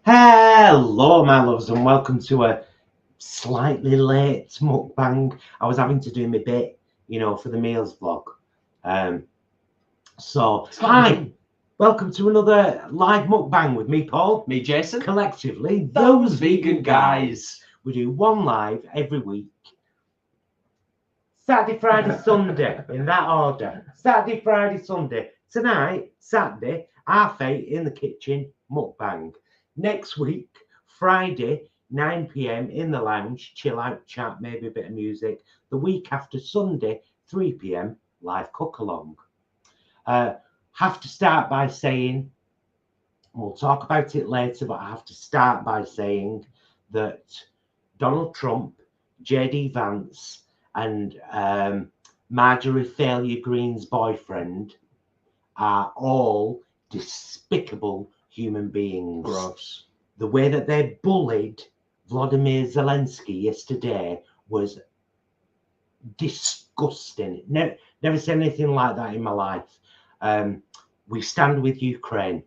Hello my loves and welcome to a slightly late mukbang. I was having to do my bit, for the meals vlog. Hi, welcome to another live mukbang with me, Paul. Me, Jason. Collectively, those vegan guys. We do one live every week. Saturday, Friday, Sunday, in that order. Saturday, Friday, Sunday. Tonight, Saturday, our fate in the kitchen mukbang. Next week, Friday, 9 p.m. in the lounge, chill out, chat, maybe a bit of music. The week after Sunday, 3 p.m, live cook along. Have to start by saying, we'll talk about it later, but I have to start by saying that Donald Trump, J.D. Vance, and Marjorie Failure Greene's boyfriend are all despicable human beings. Gross. The way that they bullied Vladimir Zelensky yesterday was disgusting. Never seen anything like that in my life. We stand with Ukraine.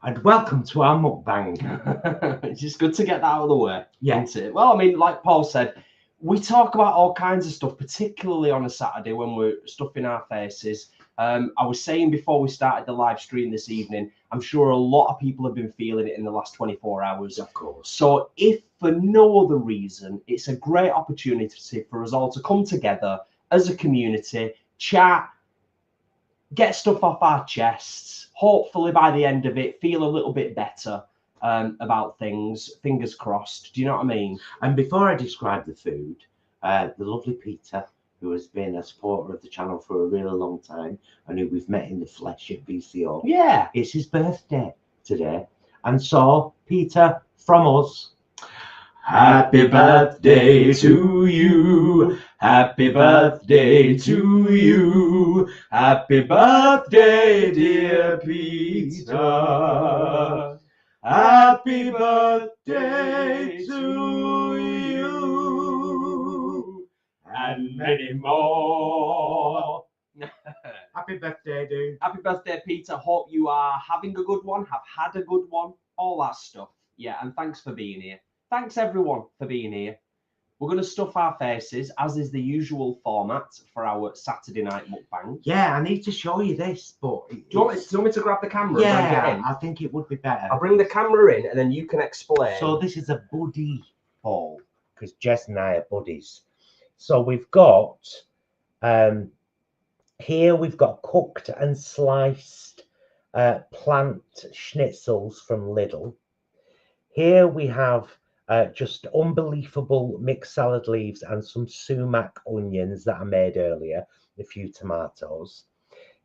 And welcome to our mukbang. It's just good to get that out of the way. Yeah. Isn't it? Well, I mean, like Paul said, we talk about all kinds of stuff, particularly on a Saturday when we're stuffing our faces. I was saying before we started the live stream this evening, I'm sure a lot of people have been feeling it in the last 24 hours. Of course. So if for no other reason, it's a great opportunity for us all to come together as a community, chat, get stuff off our chests. Hopefully by the end of it, feel a little bit better about things. Fingers crossed. Do you know what I mean? And before I describe the food, the lovely Peter, who has been a supporter of the channel for a really long time and who we've met in the flesh at BCO. Yeah. It's his birthday today. And so, Peter, from us, happy birthday to you. Happy birthday to you. Happy birthday, dear Peter. Happy birthday to you. And many more. Happy birthday, dude. Happy birthday, Peter. Hope you are having a good one, have had a good one, all that stuff. Yeah, and thanks for being here. Thanks, everyone, for being here. We're going to stuff our faces, as is the usual format for our Saturday night mukbang. Yeah, I need to show you this, but... Do you want me to grab the camera and bring it in? I think it would be better. I'll bring the camera in and then you can explain. So this is a buddy haul, because Jess and I are buddies. So we've got... here we've got cooked and sliced plant schnitzels from Lidl. Here we have just unbelievable mixed salad leaves and some sumac onions that I made earlier, a few tomatoes.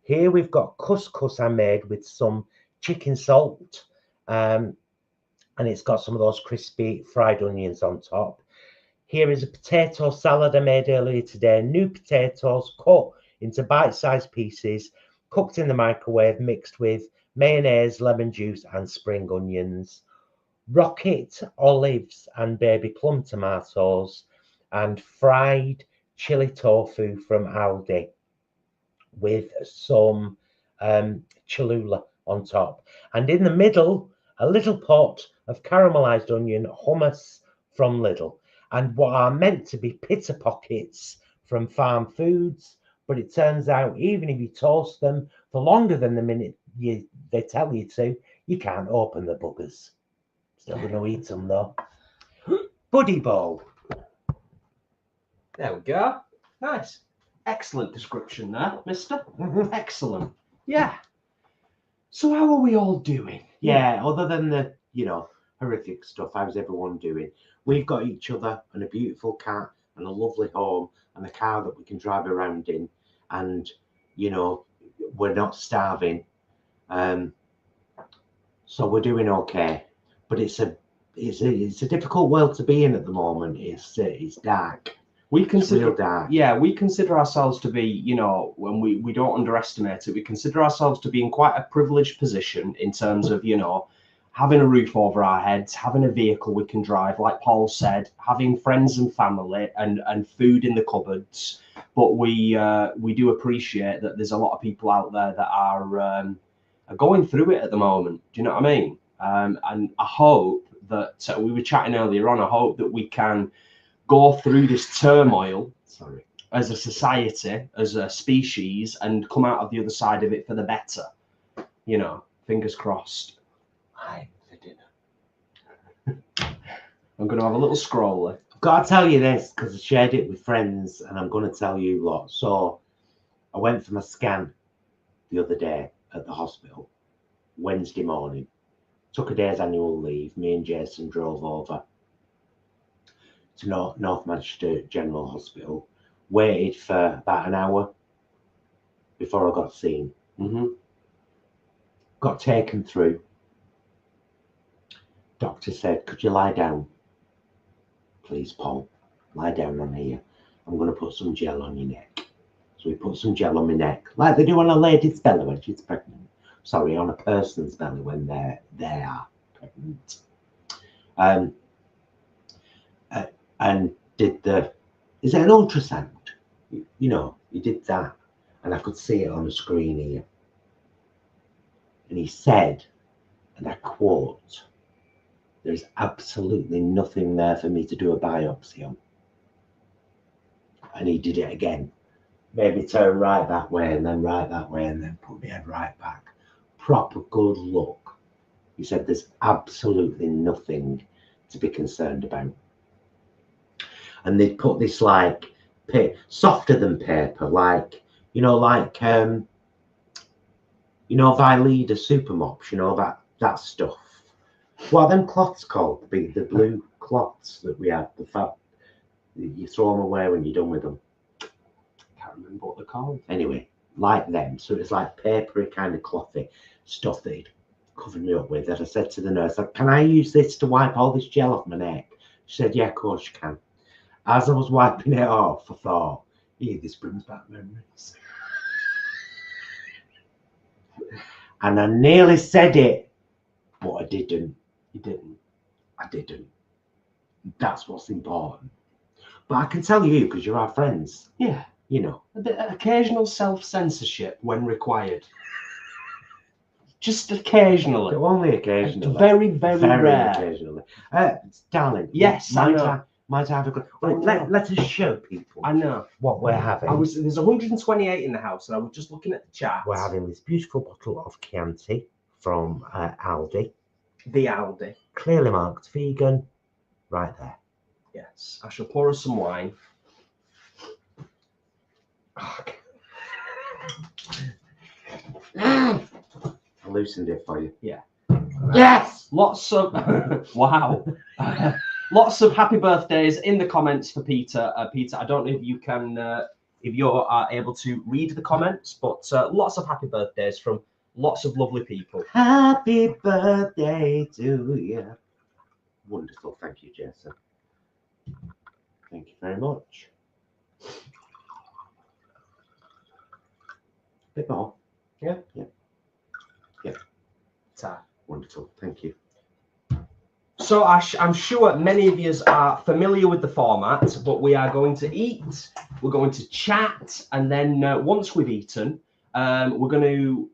Here we've got couscous I made with some chicken salt, and it's got some of those crispy fried onions on top. Here is a potato salad I made earlier today. New potatoes cut into bite-sized pieces, cooked in the microwave, mixed with mayonnaise, lemon juice, and spring onions. Rocket olives and baby plum tomatoes, and fried chili tofu from Aldi with some cholula on top. And in the middle, a little pot of caramelized onion hummus from Lidl. And what are meant to be pita pockets from Farm Foods, but it turns out even if you toast them for longer than the minute they tell you to, you can't open the buggers. Still gonna eat them though. Buddy bowl. There we go. Nice. Excellent description there, mister. Excellent. Yeah. So how are we all doing? Yeah, other than the, horrific stuff, how's everyone doing? We've got each other and a beautiful cat and a lovely home and a car that we can drive around in, and we're not starving. So we're doing okay. But it's a difficult world to be in at the moment. It's dark. It's real dark. Yeah, we consider ourselves to be, when we don't underestimate it, we consider ourselves to be in quite a privileged position in terms of, having a roof over our heads, having a vehicle we can drive, like Paul said, having friends and family and food in the cupboards. But we do appreciate that there's a lot of people out there that are going through it at the moment. Do you know what I mean? and I hope that we were chatting earlier on. I hope that we can go through this turmoil as a society, as a species, and come out of the other side of it for the better. You know, fingers crossed. Aye, for dinner. I'm going to have a little scroller. I've got to tell you this because I shared it with friends, and I'm going to tell you lot. So I went for my scan the other day at the hospital, Wednesday morning. Took a day's annual leave. Me and Jason drove over to North Manchester General Hospital. Waited for about an hour before I got seen. Got taken through. Doctor said, "Could you lie down? Please, Paul, lie down on here. I'm going to put some gel on your neck." So we put some gel on my neck, like they do on a lady's belly when she's pregnant. Sorry, on a person's belly when they are pregnant. And did the, is it an ultrasound? You know, he did that, and I could see it on the screen here. And he said, and I quote, "There's absolutely nothing there for me to do a biopsy on." And he did it again. Made me turn right that way and then right that way and then put my head right back. Proper good look. He said there's absolutely nothing to be concerned about. And they put this like softer than paper, like, you know, like Vileda super mops, you know, that stuff. What are them cloths called? The blue cloths that we have, the fat, you throw them away when you're done with them. Can't remember what they're called. Anyway, like them. So it's like papery kind of clothy stuff that he'd covered me up with. And I said to the nurse, like, "Can I use this to wipe all this gel off my neck?" She said, "Yeah, of course you can." As I was wiping it off, I thought, this brings back memories. And I nearly said it, but I didn't. You didn't. I didn't. That's what's important. But I can tell you because you're our friends. Yeah. You know. A bit of occasional self-censorship when required. Just occasionally. Only occasionally. Very, very rare. Occasionally. Darling. Yes, Might I have a good... Let us show people. I know what we're having. There's 128 in the house, and I was just looking at the chart. We're having this beautiful bottle of Chianti from Aldi. The Aldi. Clearly marked vegan. Right there. Yes. I shall pour us some wine. I loosened it for you. Yeah. Yes! Lots of... wow. Lots of happy birthdays in the comments for Peter. Peter, I don't know if you can, if you are able to read the comments, but lots of happy birthdays from lots of lovely people. Happy birthday to you. Wonderful. Thank you, Jason. Thank you very much. Bit more. Yeah? Yeah. Yeah. Wonderful. Thank you. So I'm sure many of you are familiar with the format, but we are going to eat, we're going to chat, and then once we've eaten, we're going to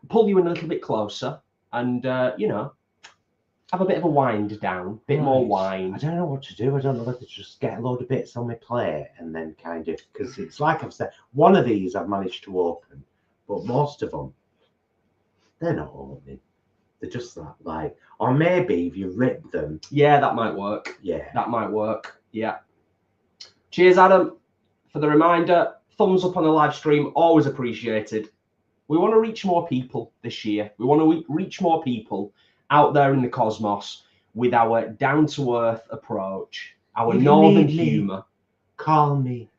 pull you in a little bit closer and, you know, have a bit of a wind down, bit more wine. I don't know what to do. I don't know whether to just get a load of bits on my plate and then kind of, because it's like I've said, one of these I've managed to open, but most of them, they're not opening. They're just that, like, or maybe if you rip them. Yeah, that might work. Yeah. That might work. Yeah. Cheers, Adam, for the reminder. Thumbs up on the live stream, always appreciated. We want to reach more people this year. We want to reach more people out there in the cosmos with our down-to-earth approach, our northern humour. Call me.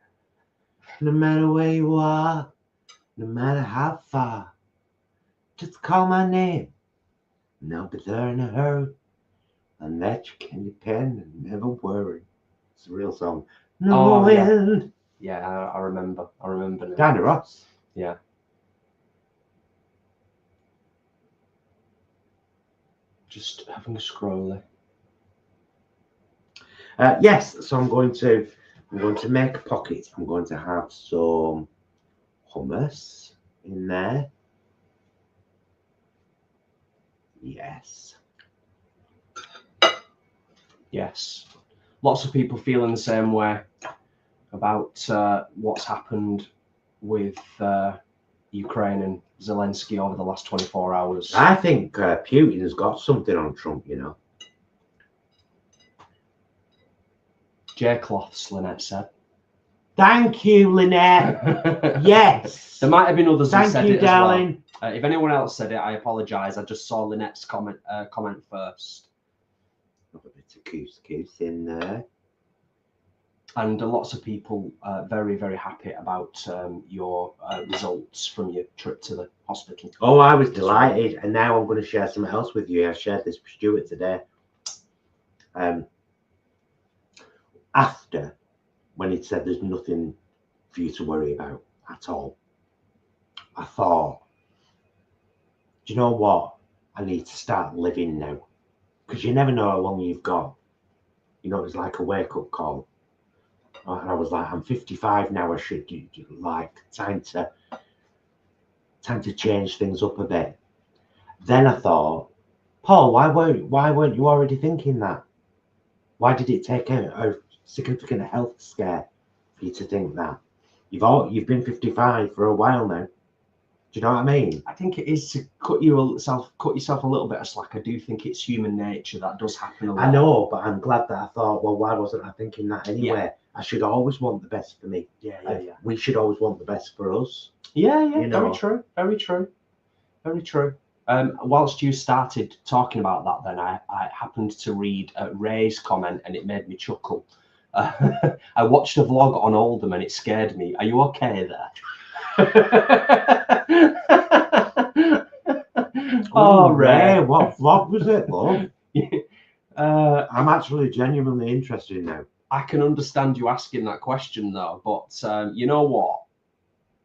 No matter where you are, no matter how far. Just call my name. And I'll be there in a hurry. And that you can depend and never worry. It's a real song. No wind. Yeah, I remember. I remember now. Diana Ross. Yeah. Just having a scroll there. Yes, so I'm going to make pockets. I'm going to have some hummus in there. Yes. Yes. Lots of people feeling the same way about what's happened with Ukraine and Zelensky over the last 24 hours. I think Putin has got something on Trump, you know. J-cloths, Lynette said. Thank you, Lynette. Yes. There might have been others who said Thank you, it darling. as well. If anyone else said it, I apologise. I just saw Lynette's comment first. Got a bit of couscous in there. And lots of people very, very happy about your results from your trip to the hospital. Oh, I was delighted. And now I'm going to share something else with you. I shared this with Stuart today. After, when he said there's nothing for you to worry about at all, I thought, do you know what? I need to start living now. Because you never know how long you've got. You know, it was like a wake-up call. And I was like, I'm 55 now. I should do like time to change things up a bit. Then I thought, Paul, why weren't you already thinking that? Why did it take a significant health scare for you to think that? You've been 55 for a while now. Do you know what I mean? I think it is to cut yourself a little bit of slack. I do think it's human nature. That does happen a lot. I know, but I'm glad that I thought, well, why wasn't I thinking that anyway? Yeah. I should always want the best for me. Yeah. We should always want the best for us. Yeah. You know. Very true. Whilst you started talking about that, then I happened to read Ray's comment, and it made me chuckle. I watched a vlog on Oldham, and it scared me. Are you okay there? Oh, Ray, what vlog was it, love? I'm actually genuinely interested now. I can understand you asking that question, though, but you know what?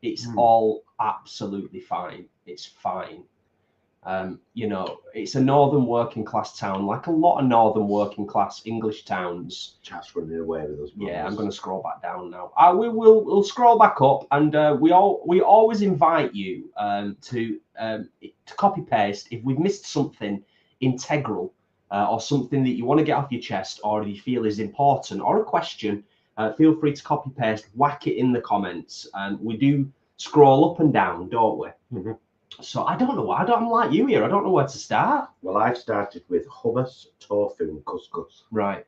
It's all absolutely fine. It's fine. You know, it's a northern working class town, like a lot of northern working class English towns. Chat's running away with us. Yeah, I'm going to scroll back down now. We'll scroll back up, and we always invite you to copy paste if we've missed something integral or something that you want to get off your chest, or if you feel is important, or a question. Feel free to copy paste, whack it in the comments, and we do scroll up and down, don't we? Mm-hmm. So I don't know. I'm like you here. I don't know where to start. Well, I've started with hummus, tofu, and couscous. Right.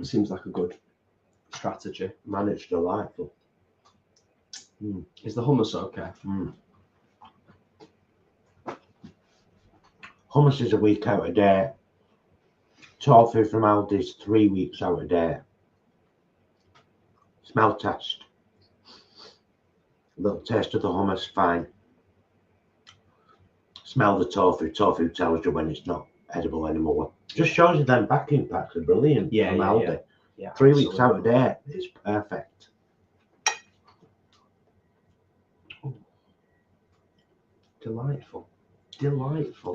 Seems like a good strategy. Man, it's delightful. Is the hummus okay? Hummus is a week out of date. Tofu from Aldi's 3 weeks out of date. Smell test. Little taste of the hummus, fine. Smell the tofu. Tofu tells you when it's not edible anymore. Just shows you them packing packs are brilliant. Yeah, from Aldi. Yeah. 3 weeks out of date is perfect. Delightful.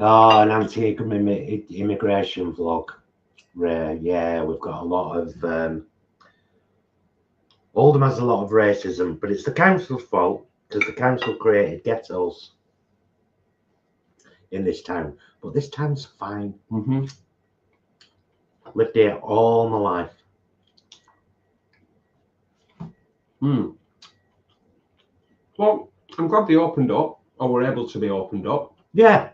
Oh, an anti-immigration vlog. Yeah, we've got a lot of. Oldham has a lot of racism, but it's the council's fault because the council created ghettos in this town. But this town's fine. Lived here all my life. Well, I'm glad they opened up, or were able to be opened up. Yeah.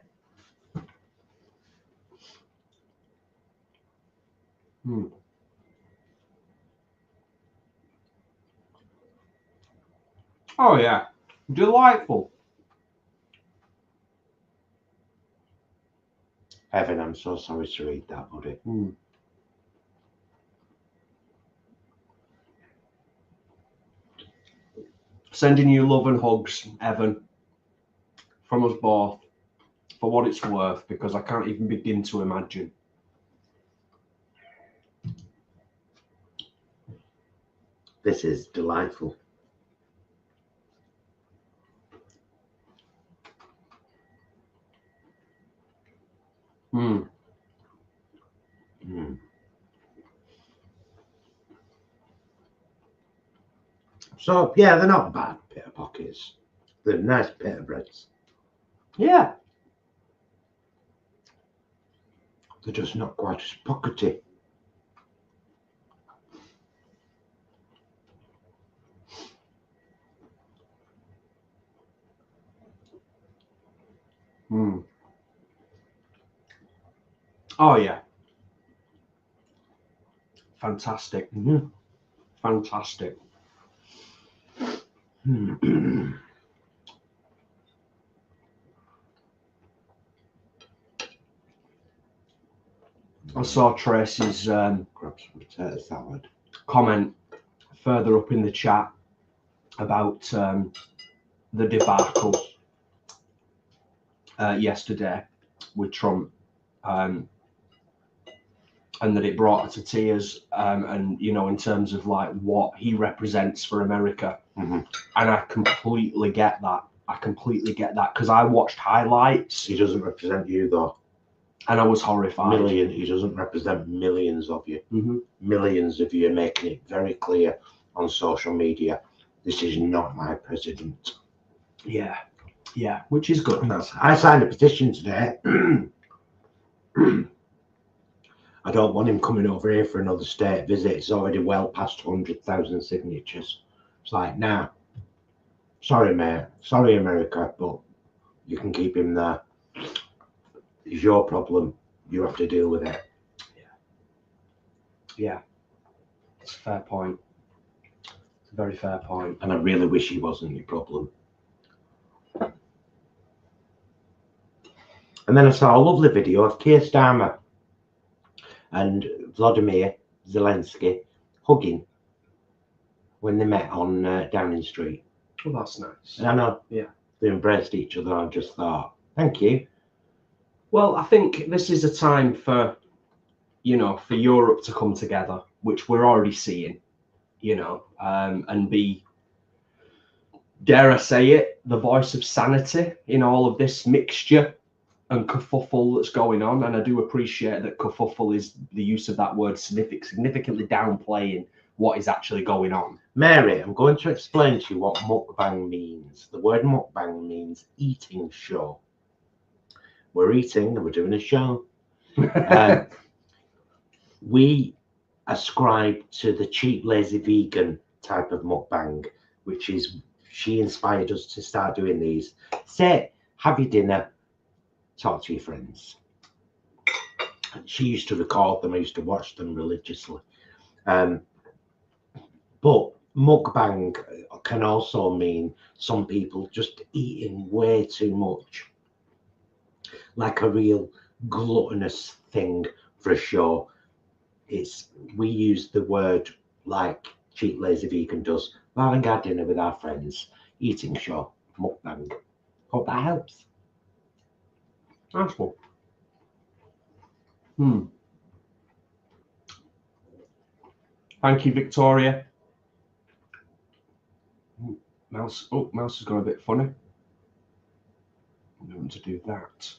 Oh yeah, delightful. Evan, I'm so sorry to read that, buddy. Sending you love and hugs, Evan, from us both, for what it's worth, because I can't even begin to imagine. This is delightful. So yeah, they're not bad pita pockets. They're nice pita breads. Yeah. They're just not quite as pockety. Mm. Oh yeah. Fantastic. Mm-hmm. Fantastic. I saw Tracy's Grab some potato salad. comment further up in the chat about the debacle yesterday with Trump, and that it brought her to tears, and you know, in terms of like what he represents for America. Mm-hmm. And I completely get that. I completely get that, because I watched highlights. He doesn't represent you though. And I was horrified. He doesn't represent millions of you. Mm-hmm. Millions of you are making it very clear on social media. This is not my president. Yeah, yeah, which is good. I signed a petition today. I don't want him coming over here for another state visit. It's already well past 100,000 signatures. It's like, nah, sorry, mate. Sorry, America, but you can keep him there. It's your problem. You have to deal with it. Yeah, it's a fair point. It's a very fair point. And I really wish he wasn't your problem. And then I saw a lovely video of Keir Starmer and Vladimir Zelensky hugging when they met on Downing Street. Well, that's nice. And I know, yeah, they embraced each other. I just thought, thank you. Well, I think this is a time for, you know, for Europe to come together, which we're already seeing, you know, and be, dare I say it, the voice of sanity in all of this mixture and kerfuffle that's going on. And I do appreciate that kerfuffle is the use of that word significantly downplaying what is actually going on. Mary, I'm going to explain to you what mukbang means. The word mukbang means eating show. We're eating and we're doing a show. We ascribe to the cheap, lazy vegan type of mukbang, which is, she inspired us to start doing these. Sit, have your dinner, talk to your friends. She used to record them. I used to watch them religiously. But mukbang can also mean some people just eating way too much, like a real gluttonous thing for a show. We use the word like cheap, lazy vegan does. We're having our dinner with our friends, eating show, mukbang. Hope that helps. That's cool. Thank you, Victoria. Mouse has gone a bit funny. I'm going to do that.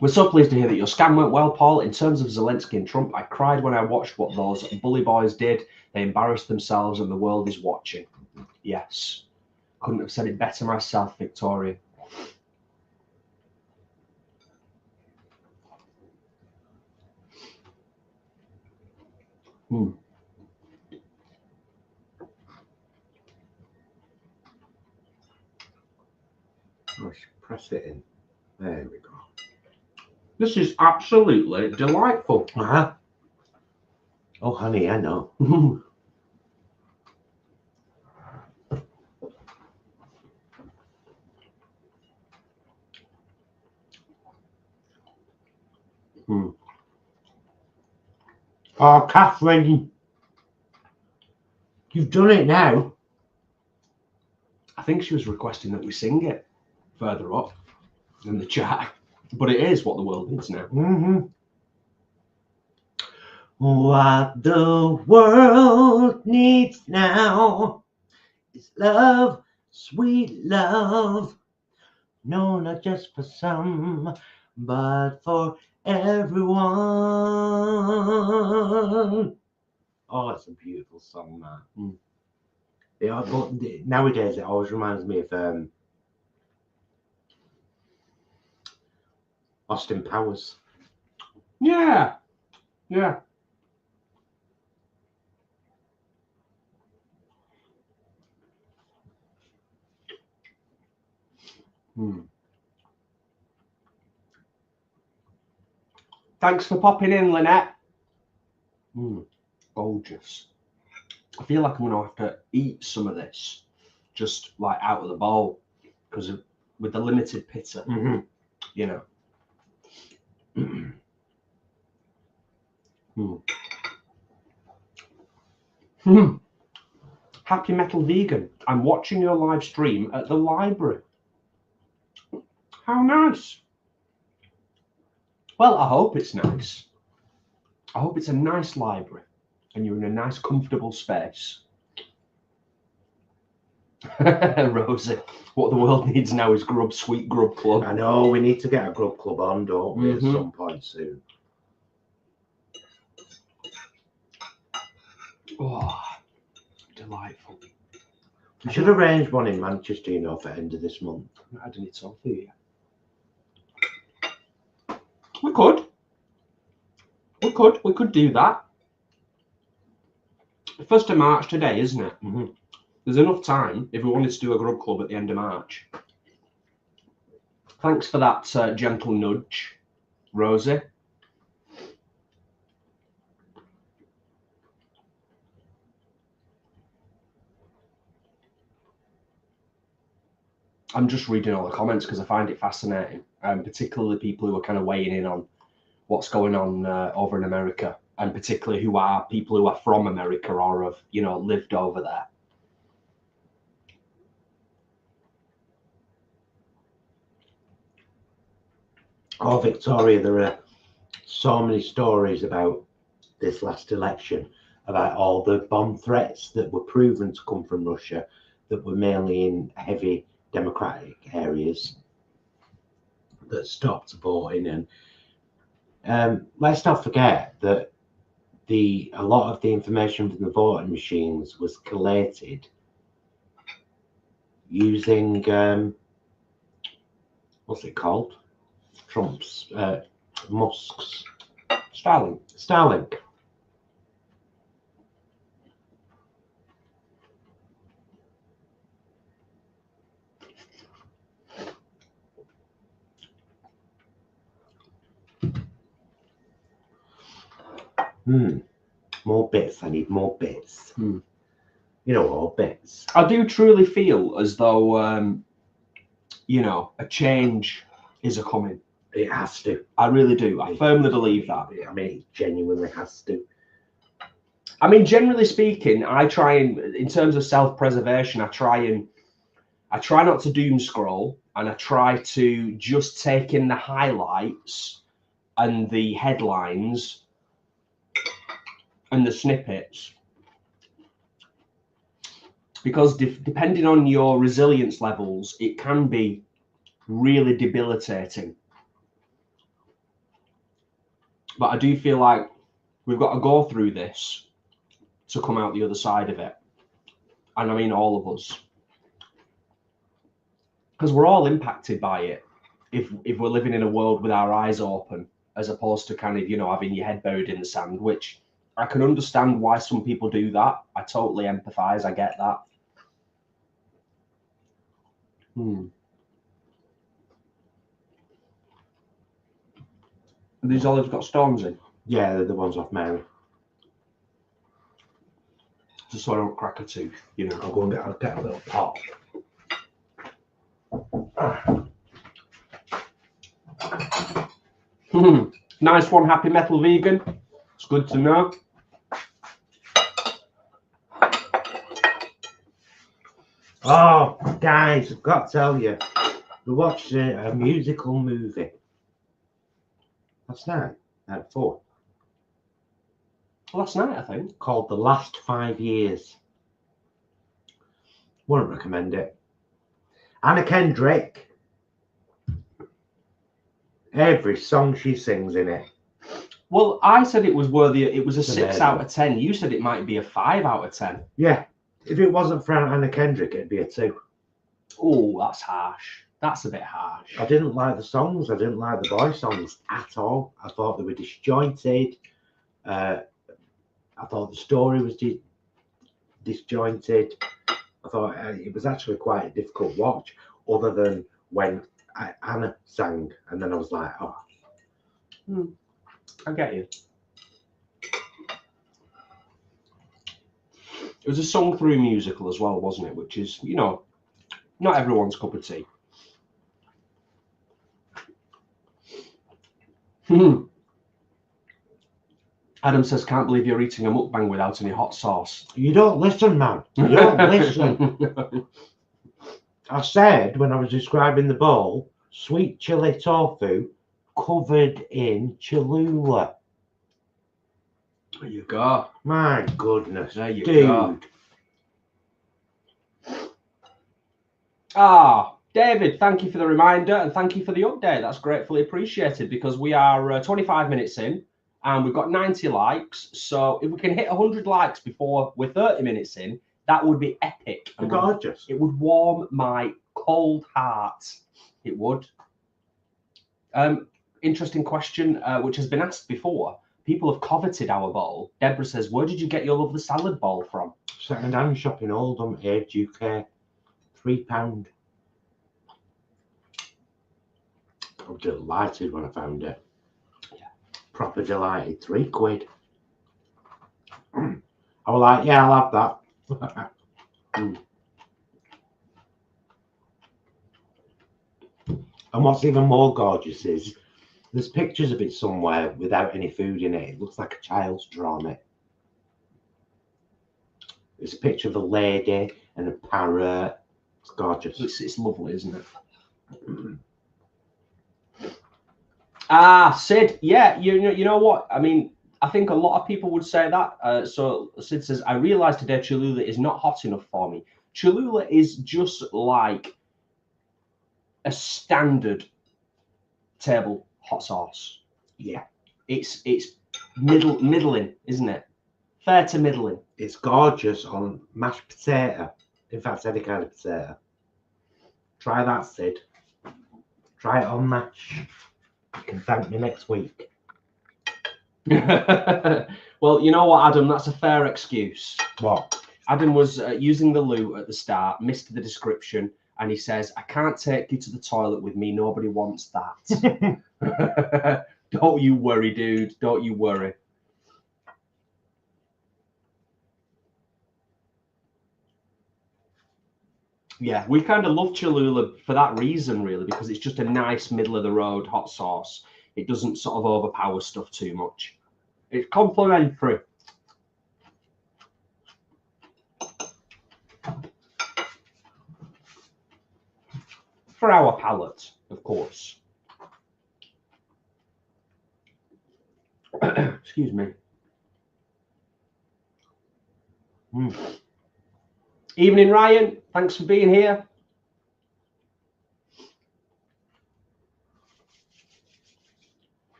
We're so pleased to hear that your scan went well, Paul. In terms of Zelensky and Trump, I cried when I watched what those bully boys did. They embarrassed themselves and the world is watching. Yes. Couldn't have said it better myself, Victoria. Let's press it in. There we go. This is absolutely delightful. Uh-huh. Oh, honey, I know. Oh, Catherine, you've done it now. I think she was requesting that we sing it further up in the chat, but it is what the world needs now. What the world needs now is love, sweet love. No, not just for some, but for everyone. Oh, it's a beautiful song, man. Yeah, but nowadays it always reminds me of Austin Powers. Yeah. Yeah. Thanks for popping in, Lynette. Gorgeous. I feel like I'm going to have to eat some of this just like out of the bowl because with the limited pitta, you know. Happy Metal Vegan. I'm watching your live stream at the library. How nice. Well, I hope it's nice. I hope it's a nice library and you're in a nice, comfortable space. Rosie, what the world needs now is grub, sweet grub club. I know, we need to get a grub club on, don't we, at some point soon. Oh, delightful. We should arrange one in Manchester, you know, for the end of this month. I didn't need to yet. We could. We could do that. 1st of March today, isn't it? There's enough time if we wanted to do a grub club at the end of March. Thanks for that gentle nudge, Rosie. I'm just reading all the comments because I find it fascinating, particularly people who are kind of weighing in on what's going on over in America, and particularly who are people who are from America or have, you know, lived over there. Oh, Victoria, there are so many stories about this last election, about all the bomb threats that were proven to come from Russia, that were mainly in heavy democratic areas that stopped voting. And let's not forget that a lot of the information from the voting machines was collated using what's it called? Musk's Starlink. More bits. I need more bits. You know, all bits. I do truly feel as though, you know, a change is a coming. It has to. I really do. I firmly believe that. I mean, it genuinely has to. I mean, generally speaking, I try and, in terms of self-preservation, I try not to doom scroll, and I try to just take in the highlights and the headlines and the snippets, because depending on your resilience levels, it can be really debilitating. But I do feel like we've got to go through this to come out the other side of it. And I mean all of us. Because we're all impacted by it if we're living in a world with our eyes open, as opposed to kind of, you know, having your head buried in the sand, which I can understand why some people do that. I totally empathize. I get that. These olives got stones in? Yeah, they're the ones off Mary. Just so I don't crack a tooth, you know. I'll get a little pot. Nice one, Happy Metal Vegan. It's good to know. Oh, guys, I've got to tell you, we watched a musical movie last night at 4. Last night, I think. Called The Last 5 Years. Wouldn't recommend it. Anna Kendrick. Every song she sings in it. Well, I said it was worthy. It was a 6 amazing. out of 10. You said it might be a 5 out of 10. Yeah. If it wasn't for Anna Kendrick, it'd be a 2. Oh, that's harsh. That's a bit harsh. I didn't like the songs. I didn't like the boy songs at all. I thought they were disjointed. I thought the story was disjointed. I thought it was actually quite a difficult watch, other than when Anna sang, and then I was like, oh. I get you. It was a sung through musical as well, wasn't it? Which is, you know, not everyone's cup of tea. Adam says, can't believe you're eating a mukbang without any hot sauce. You don't listen, man. You don't listen. I said when I was describing the bowl, sweet chili tofu covered in Cholula. There you go. My goodness, there you dude. Go. Ah, David, thank you for the reminder and thank you for the update. That's gratefully appreciated, because we are 25 minutes in and we've got 90 likes. So if we can hit 100 likes before we're 30 minutes in, that would be epic. Gorgeous. It would warm my cold heart. It would. Interesting question, which has been asked before. People have coveted our bowl. Deborah says, where did you get your lovely salad bowl from? Second-hand shop in Oldham, Age UK. £3. I was delighted when I found it. Yeah. Proper delighted. £3. I was like, yeah, I'll have that. And what's even more gorgeous is there's pictures of it somewhere without any food in it. It looks like a child's drawn it. It's a picture of a lady and a parrot. It's gorgeous. It's lovely, isn't it? Ah, Sid, yeah, you know what? I mean, I think a lot of people would say that. So Sid says, I realised today Cholula is not hot enough for me. Cholula is just like a standard table hot sauce. Yeah. It's middling, isn't it? Fair to middling. It's gorgeous on mashed potato. In fact, any kind of potato. Try that, Sid. Try it on mash. You can thank me next week. Well, you know what, Adam? That's a fair excuse. What? Adam was using the loo at the start, missed the description, and he says, I can't take you to the toilet with me. Nobody wants that. Don't you worry, dude. Don't you worry. Yeah, we kind of love Cholula for that reason, really, because it's just a nice middle-of-the-road hot sauce. It doesn't sort of overpower stuff too much. It's complimentary. For our palate, of course. Excuse me. Evening, Ryan. Thanks for being here.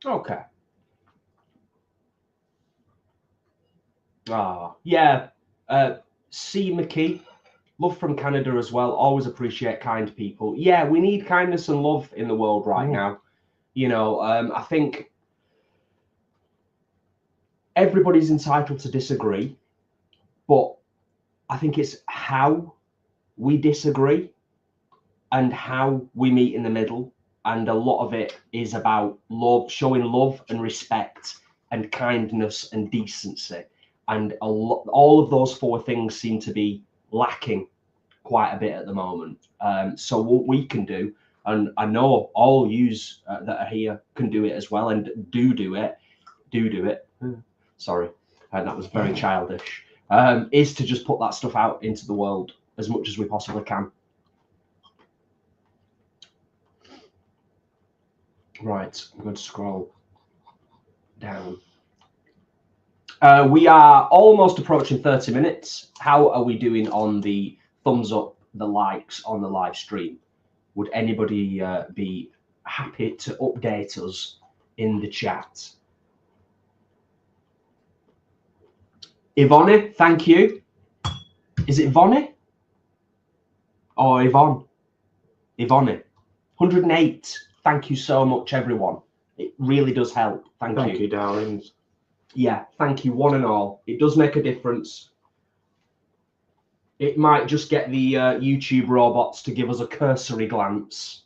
Okay. Yeah. C. McKee, love from Canada as well. Always appreciate kind people. Yeah, we need kindness and love in the world right now. You know, I think everybody's entitled to disagree, but I think it's how we disagree and how we meet in the middle. And a lot of it is about love, showing love and respect and kindness and decency. And all of those four things seem to be lacking quite a bit at the moment. So what we can do, and I know all yous that are here can do it as well, and do it. Sorry, that was very childish. Is to just put that stuff out into the world as much as we possibly can. Right, I'm going to scroll down. We are almost approaching 30 minutes. How are we doing on the thumbs up, the likes on the live stream? Would anybody be happy to update us in the chat? Yvonne, thank you. Is it Yvonne? Or Yvonne? Yvonne. 108. Thank you so much, everyone. It really does help. Thank you. Thank you, darlings. Yeah, thank you, one and all. It does make a difference. It might just get the YouTube robots to give us a cursory glance.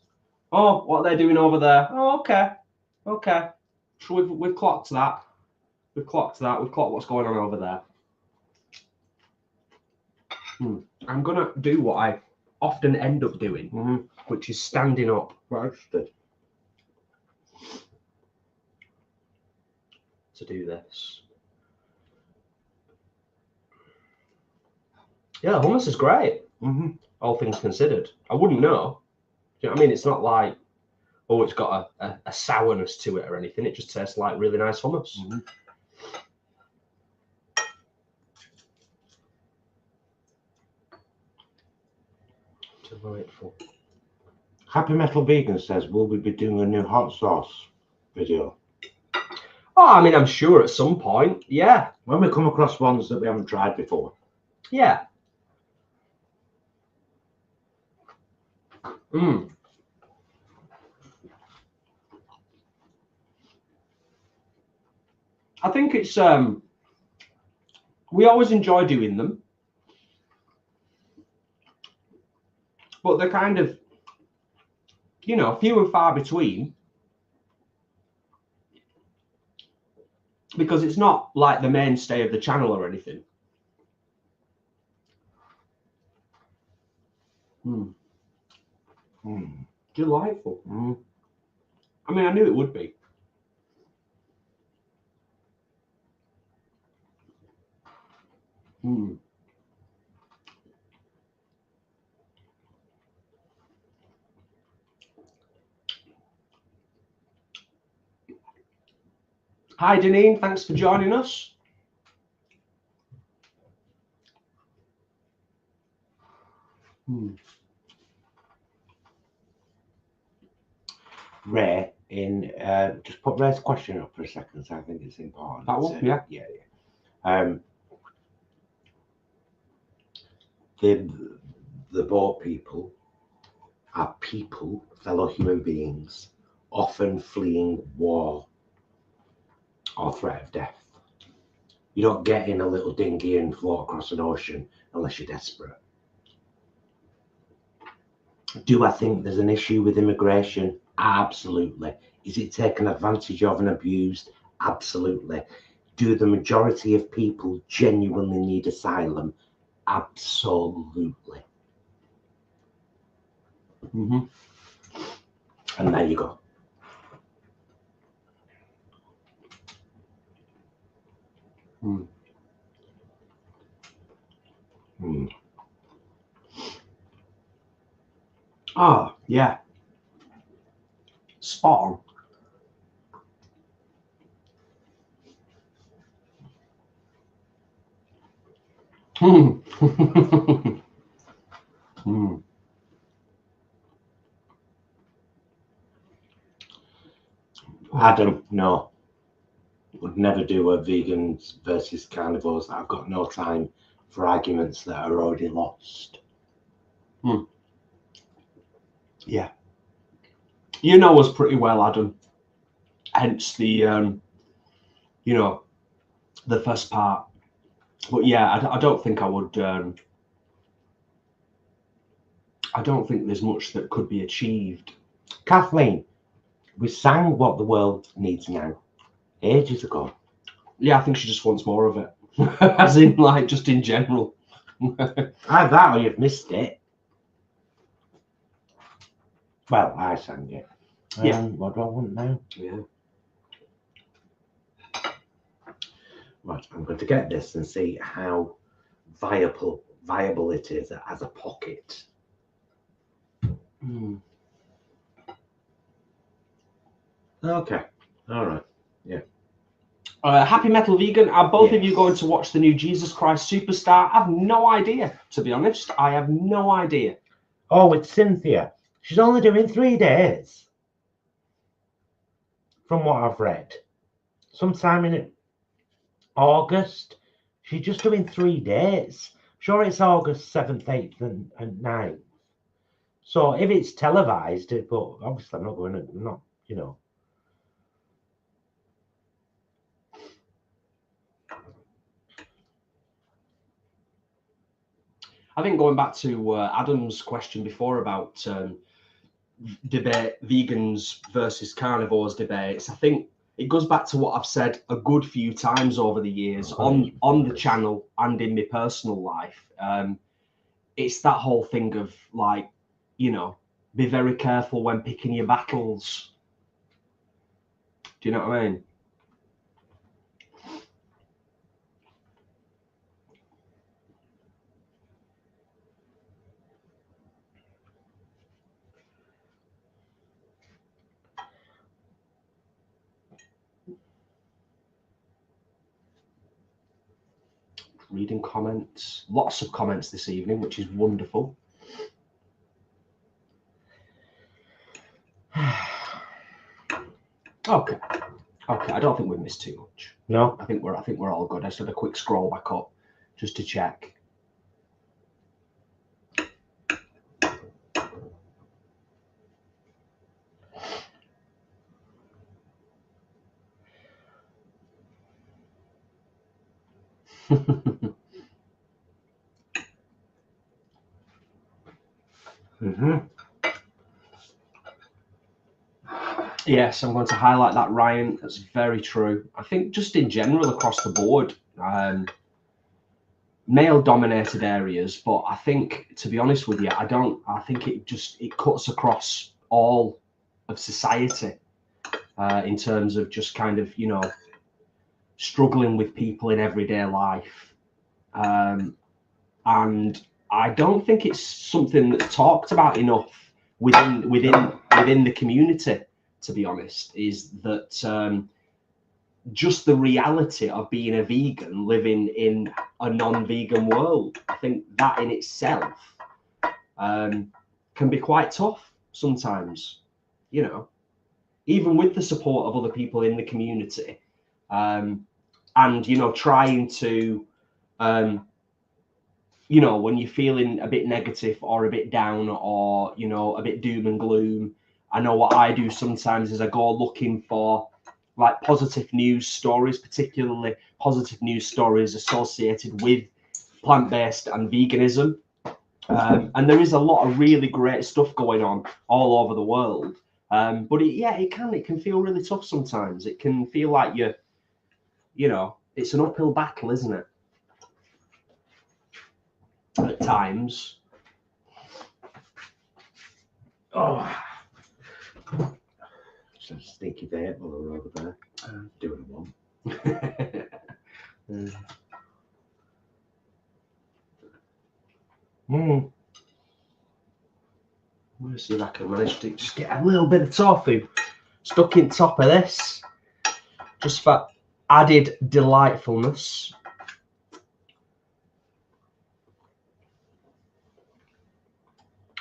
Oh, what they're doing over there. Oh, okay. Okay. So we've clocked that. We've clocked that. We've clocked what's going on over there. I'm going to do what I often end up doing, which is standing up. To do this. Yeah, hummus is great. All things considered. I wouldn't know. Do you know what I mean? It's not like, oh, it's got a sourness to it or anything. It just tastes like really nice hummus. Delightful. Happy Metal Vegan says, will we be doing a new hot sauce video? Oh, I mean, I'm sure at some point, yeah. When we come across ones that we haven't tried before. Yeah. I think it's we always enjoy doing them, but they're kind of, you know, few and far between, because it's not like the mainstay of the channel or anything. Delightful. I mean, I knew it would be. Hi, Deneen. Thanks for joining us. Ray, just put Ray's question up for a second, so I think it's important. That one? Yeah. The boat people are people, fellow human beings, often fleeing war or threat of death. You don't get in a little dinghy and float across an ocean unless you're desperate. Do I think there's an issue with immigration? Absolutely. Is it taken advantage of and abused? Absolutely. Do the majority of people genuinely need asylum? Absolutely. And there you go. Oh, yeah. Spot on. Adam, no. Would never do a vegans versus carnivores. I've got no time for arguments that are already lost. Yeah. You know us pretty well, Adam. Hence the, you know, the first part. But yeah, I don't think I would. I don't think there's much that could be achieved. Kathleen, we sang What the World Needs Now ages ago. Yeah, I think she just wants more of it. As in, like, just in general. Either that or you've missed it. Well, I sang it. Yeah. What do I want now? Yeah. Right, I'm going to get this and see how viable it is as a pocket. Okay. All right. Yeah. Happy Metal Vegan, are both of you going to watch the new Jesus Christ Superstar? I have no idea, to be honest. I have no idea. Oh, it's Cynthia. She's only doing 3 days. From what I've read. Sometime in August, She's just doing 3 dates. Sure, it's August 7th, 8th, and 9th. So if it's televised, but obviously I'm not going to, not, you know. I think going back to Adam's question before about debate, vegans versus carnivores debates, I think it goes back to what I've said a good few times over the years on the channel and in my personal life. It's that whole thing of like, you know, be very careful when picking your battles. Do you know what I mean? Reading comments, lots of comments this evening, which is wonderful. Okay, I don't think we've missed too much. No, I think we're all good. I just had a quick scroll back up just to check. Yes, I'm going to highlight that, Ryan. That's very true. I think just in general across the board, male-dominated areas, but I think, to be honest with you, I think it cuts across all of society in terms of just kind of, you know, struggling with people in everyday life. And I don't think it's something that's talked about enough within the community, to be honest, is that just the reality of being a vegan living in a non-vegan world. I think that in itself can be quite tough sometimes, you know, even with the support of other people in the community, and, you know, trying to, you know, when you're feeling a bit negative or a bit down or, you know, a bit doom and gloom, I know what I do sometimes is I go looking for like positive news stories, particularly positive news stories associated with plant-based and veganism. And there is a lot of really great stuff going on all over the world. But it can feel really tough sometimes. It can feel like you know, it's an uphill battle, isn't it? At times. Oh, some sneaky vape over there. Doing one. Let's see if I can manage to just get a little bit of tofu stuck in top of this, just for added delightfulness.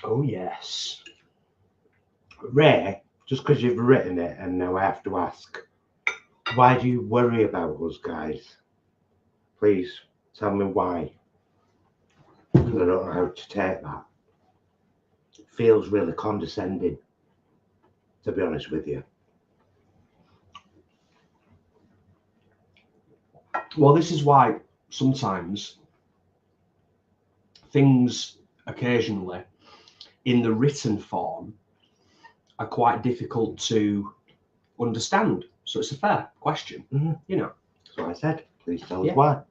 Oh yes. Ray, just because you've written it and now I have to ask, why do you worry about us guys? Please tell me why. Because I don't know how to take that. It feels really condescending, to be honest with you. Well, this is why sometimes things occasionally in the written form are quite difficult to understand. So it's a fair question, you know. That's what I said. Please tell us why.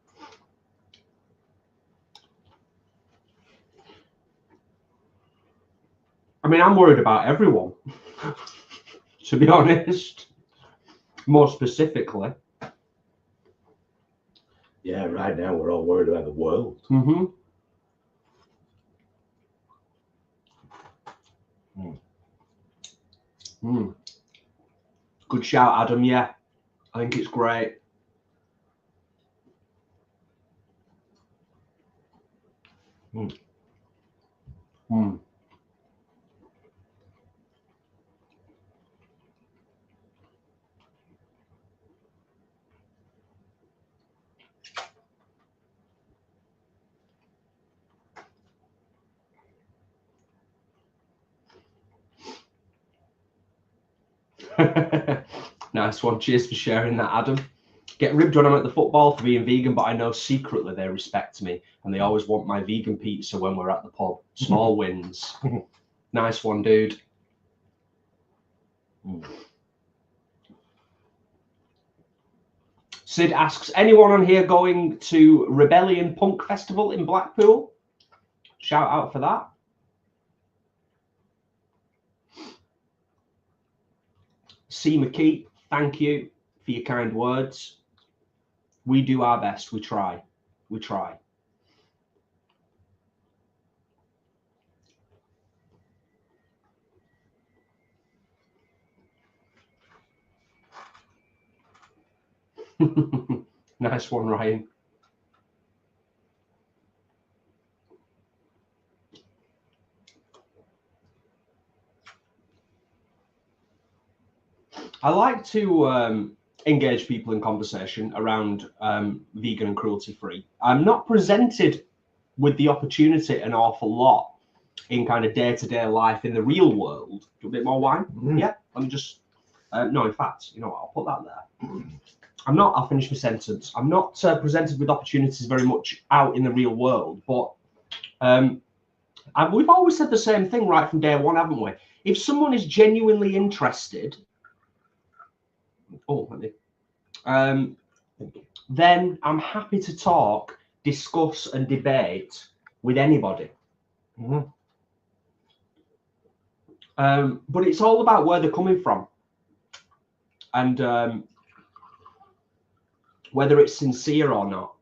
I mean, I'm worried about everyone, to be honest, more specifically. Yeah, right now we're all worried about the world. Good shout, Adam. Yeah, I think it's great. Nice one. Cheers for sharing that, Adam. Get ribbed when I'm at the football for being vegan, but I know secretly they respect me and they always want my vegan pizza when we're at the pub. Small wins. Nice one, dude. Sid asks, anyone on here going to Rebellion Punk Festival in Blackpool? Shout out for that. C. McKee, thank you for your kind words. We do our best. We try. We try. Nice one, Ryan. I like to engage people in conversation around vegan and cruelty-free. I'm not presented with the opportunity an awful lot in kind of day-to-day life in the real world. Do a bit more wine? Yeah, let me just... no, in fact, you know what, I'll put that there. I'm not, I'll finish my sentence. I'm not presented with opportunities very much out in the real world, but we've always said the same thing right from day one, haven't we? If someone is genuinely interested... Oh, let me. Then I'm happy to talk, discuss, and debate with anybody. But it's all about where they're coming from, and whether it's sincere or not,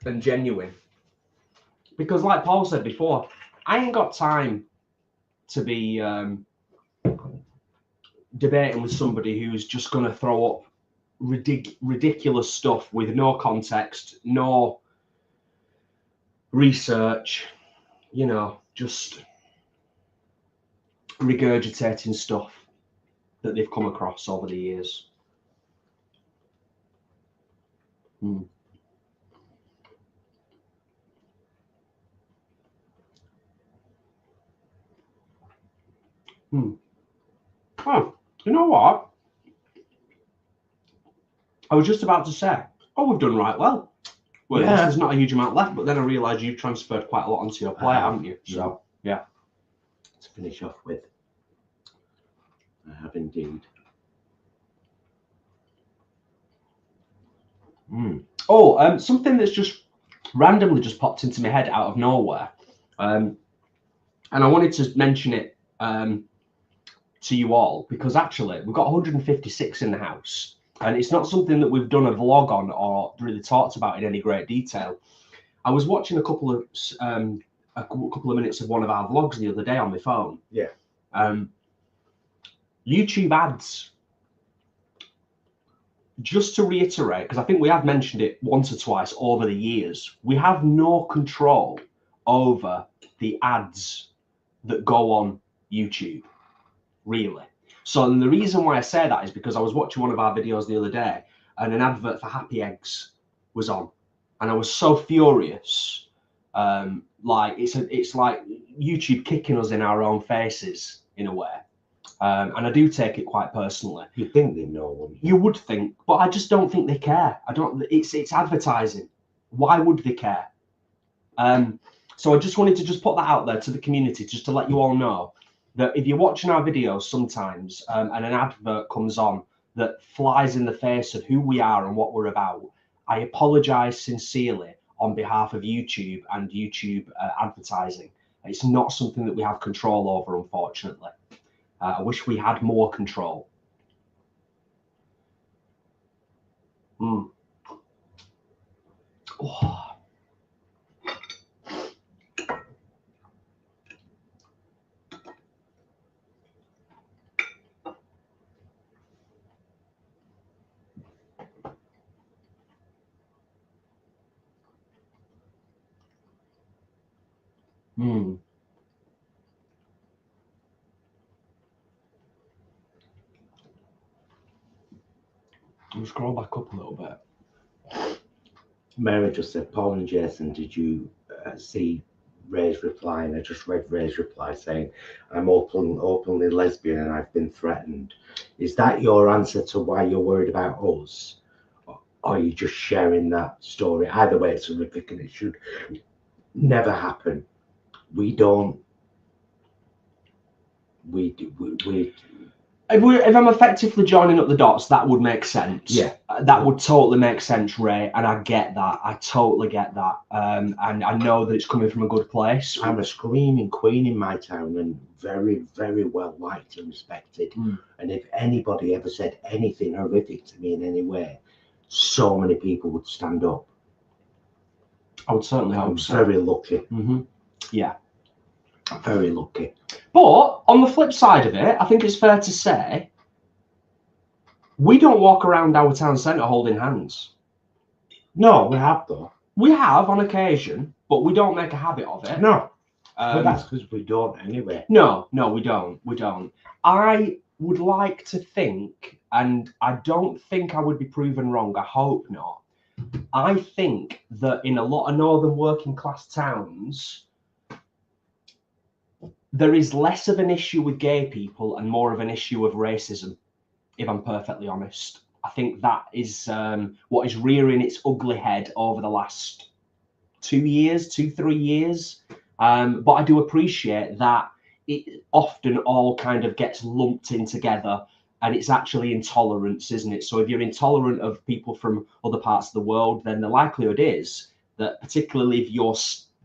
and genuine. Because, like Paul said before, I ain't got time to be debating with somebody who's just going to throw up ridiculous stuff with no context, no research, you know, just regurgitating stuff that they've come across over the years. Oh, you know what? I was just about to say, oh, we've done right well. Well, yeah. There's not a huge amount left, but then I realised you've transferred quite a lot onto your plate, haven't you? So, yeah. To finish off with, I have indeed. Oh, something that's just randomly just popped into my head out of nowhere. And I wanted to mention it to you all, because actually we've got 156 in the house. And it's not something that we've done a vlog on or really talked about in any great detail. I was watching a couple of minutes of one of our vlogs the other day on my phone. Yeah. YouTube ads. Just to reiterate, because I think we have mentioned it once or twice over the years, we have no control over the ads that go on YouTube, really. So the reason why I say that is because I was watching one of our videos the other day and an advert for Happy Eggs was on, and I was so furious. Like it's like YouTube kicking us in our own faces in a way, and I do take it quite personally. You think they know, wouldn't you? You would think, but I just don't think they care. I don't. It's advertising. Why would they care? So I just wanted to just put that out there to the community, just to let you all know that if you're watching our videos sometimes and an advert comes on that flies in the face of who we are and what we're about, I apologize sincerely on behalf of YouTube and YouTube advertising. It's not something that we have control over, unfortunately. I wish we had more control. Oh. I'll scroll back up a little bit. Mary just said, Paul and Jason, did you see Ray's reply, and I just read Ray's reply saying, I'm openly lesbian and I've been threatened. Is that your answer to why you're worried about us? Or are you just sharing that story? Either way, it's horrific and it should never happen. We don't. If I'm effectively joining up the dots, that would make sense. Yeah. That would totally make sense, Ray, and I get that. I totally get that. And I know that it's coming from a good place. I'm a screaming queen in my town and very, very well liked and respected. And if anybody ever said anything horrific to me in any way, so many people would stand up. I would certainly hope so. Very lucky. Yeah. Very lucky. But on the flip side of it, I think it's fair to say we don't walk around our town centre holding hands. No, we have though. We have on occasion, but we don't make a habit of it. No. But that's because we don't anyway. No, we don't. We don't. I would like to think, and I don't think I would be proven wrong, I hope not. I think that in a lot of northern working class towns, there is less of an issue with gay people and more of an issue of racism, if I'm perfectly honest. I think that is what is rearing its ugly head over the last 3 years. But I do appreciate that it often all kind of gets lumped in together, and it's actually intolerance, isn't it? So if you're intolerant of people from other parts of the world, then the likelihood is that, particularly if you're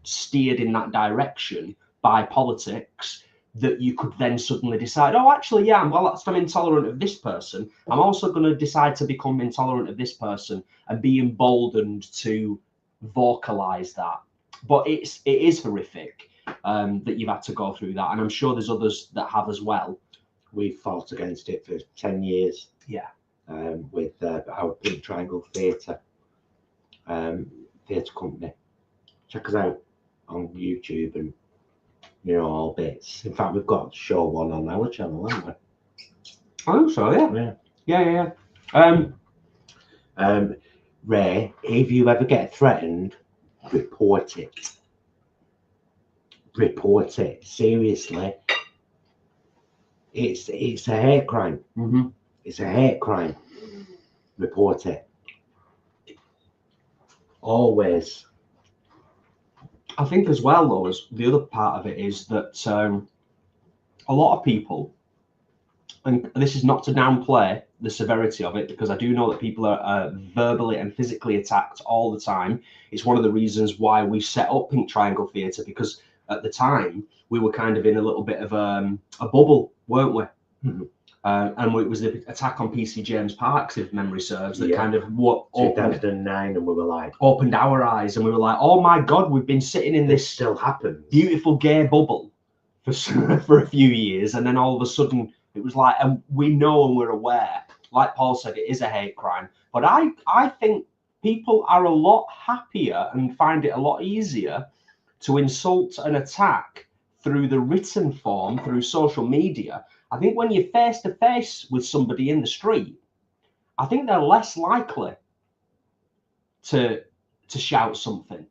steered in that direction by politics, that you could then suddenly decide, oh, actually, yeah, I'm intolerant of this person. I'm also going to decide to become intolerant of this person and be emboldened to vocalize that. But it is horrific that you've had to go through that. And I'm sure there's others that have as well. We fought against it for 10 years. Yeah. With our Pink Triangle Theatre company. Check us out on YouTube and all bits. In fact, we've got show one on our channel, haven't we? I think so, yeah. Ray, if you ever get threatened, report it. Report it. Seriously. It's a hate crime. It's a hate crime. Report it. Always. I think as well, though, as the other part of it is that a lot of people, and this is not to downplay the severity of it, because I do know that people are verbally and physically attacked all the time. It's one of the reasons why we set up Pink Triangle Theatre, because at the time we were kind of in a little bit of a bubble, weren't we? And it was the attack on PC James Parks, if memory serves, that kind of 2009, and we were like, opened our eyes, and we were like, oh my God, we've been sitting in this still happens. Beautiful gay bubble for a few years, and then all of a sudden it was like, and we know and we're aware, like Paul said, it is a hate crime. But I think people are a lot happier and find it a lot easier to insult and attack through the written form, through social media. I think when you're face to face with somebody in the street, I think they're less likely to shout something.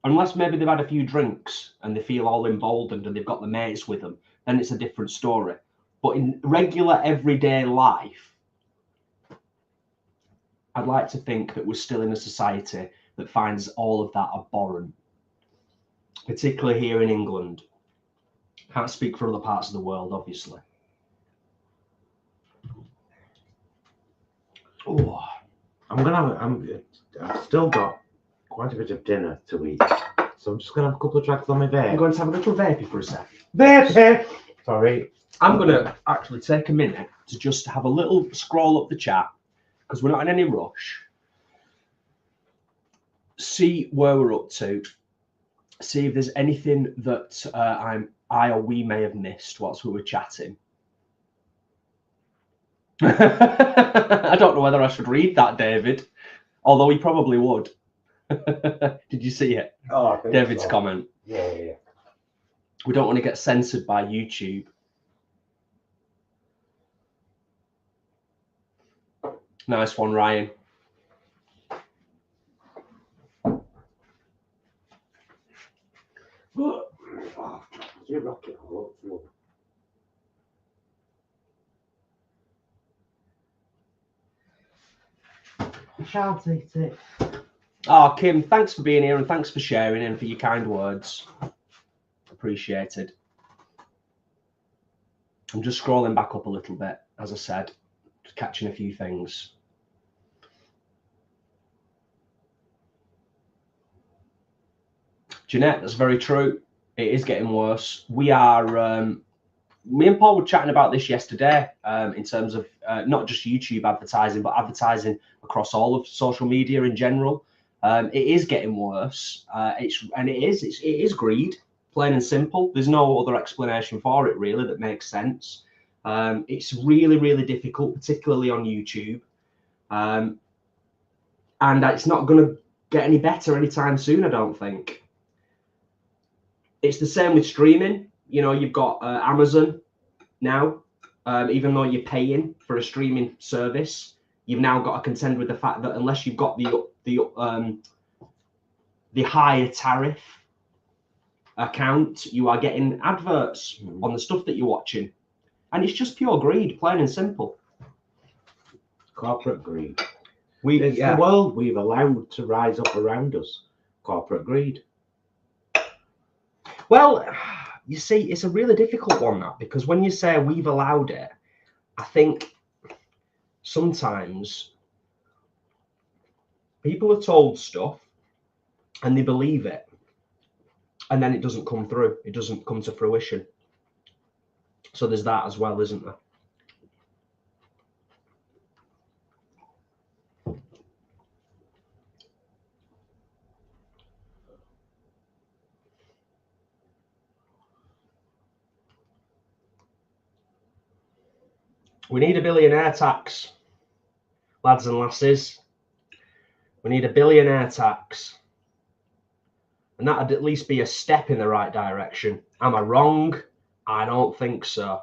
Unless maybe they've had a few drinks and they feel all emboldened and they've got the mates with them, then it's a different story. But in regular everyday life, I'd like to think that we're still in a society that finds all of that abhorrent, particularly here in England. Can't speak for other parts of the world, obviously. Oh, I've still got quite a bit of dinner to eat, so I'm just gonna have a couple of drags on my vape. I'm going to have a little vapey for a sec. Vape! Sorry. I'm going to actually take a minute to just have a little scroll up the chat, because we're not in any rush. See where we're up to. See if there's anything that I or we may have missed whilst we were chatting. I don't know whether I should read that, David, although he probably would. Did you see it? Oh, I think David's so. comment. Yeah. We don't want to get censored by YouTube. Nice one, Ryan. Oh, you rock it all up. I shan't eat it. Oh, Kim, thanks for being here and thanks for sharing and for your kind words. Appreciated. I'm just scrolling back up a little bit, as I said, just catching a few things. Jeanette, that's very true. It is getting worse. We are, me and Paul were chatting about this yesterday in terms of not just YouTube advertising, but advertising across all of social media in general. It is getting worse. It is greed, plain and simple. There's no other explanation for it really that makes sense. It's really, really difficult, particularly on YouTube. And it's not going to get any better anytime soon, I don't think. It's the same with streaming. You know, you've got Amazon now, even though you're paying for a streaming service, you've now got to contend with the fact that unless you've got the higher tariff account, you are getting adverts on the stuff that you're watching, and it's just pure greed, plain and simple. Corporate greed. It's the world we've allowed to rise up around us. Corporate greed. Well, you see, it's a really difficult one, that, because when you say we've allowed it, I think sometimes people are told stuff and they believe it, and then it doesn't come through. It doesn't come to fruition. So there's that as well, isn't there? We need a billionaire tax, lads and lasses. We need a billionaire tax. And that'd at least be a step in the right direction. Am I wrong? I don't think so.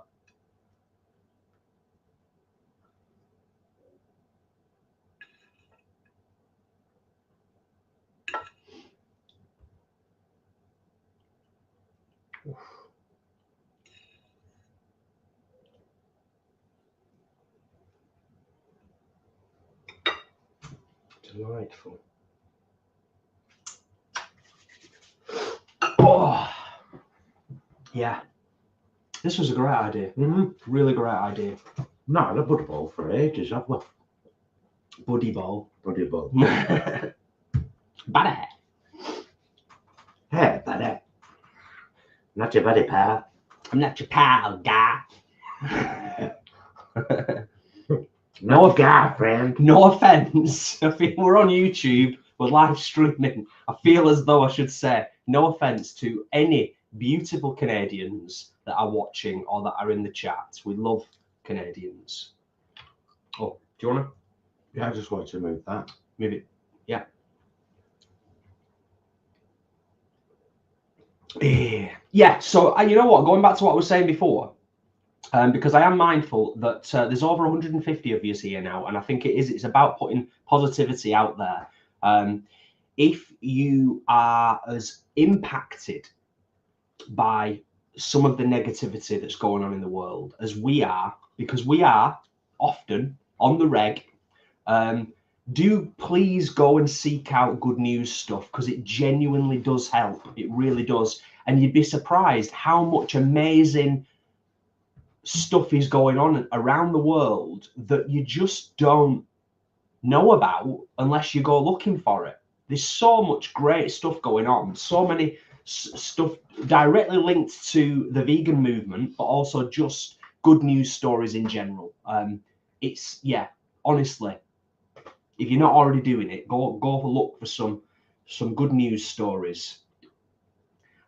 Delightful. Oh, yeah. This was a great idea. Really great idea. Not had a buddy ball for ages, have we? Buddy ball. Buddy ball. Buddy. Hey, buddy. Not your buddy, pal. I'm not your pal, guy. No guy, friend. No offense. I feel we're on YouTube, we're live streaming. I feel as though I should say no offense to any beautiful Canadians that are watching or that are in the chat. We love Canadians. Oh, do you want to? Yeah, I just want to move that. Move it. Yeah. Yeah. So you know what? Going back to what I was saying before. Because I am mindful that there's over 150 of you here now, and I think it's about putting positivity out there. If you are as impacted by some of the negativity that's going on in the world as we are, because we are often on the reg, do please go and seek out good news stuff, because it genuinely does help. It really does. And you'd be surprised how much amazing stuff is going on around the world that you just don't know about unless you go looking for it. There's so much great stuff going on, so many stuff directly linked to the vegan movement, but also just good news stories in general. It's, yeah, honestly, if you're not already doing it, go look for some good news stories.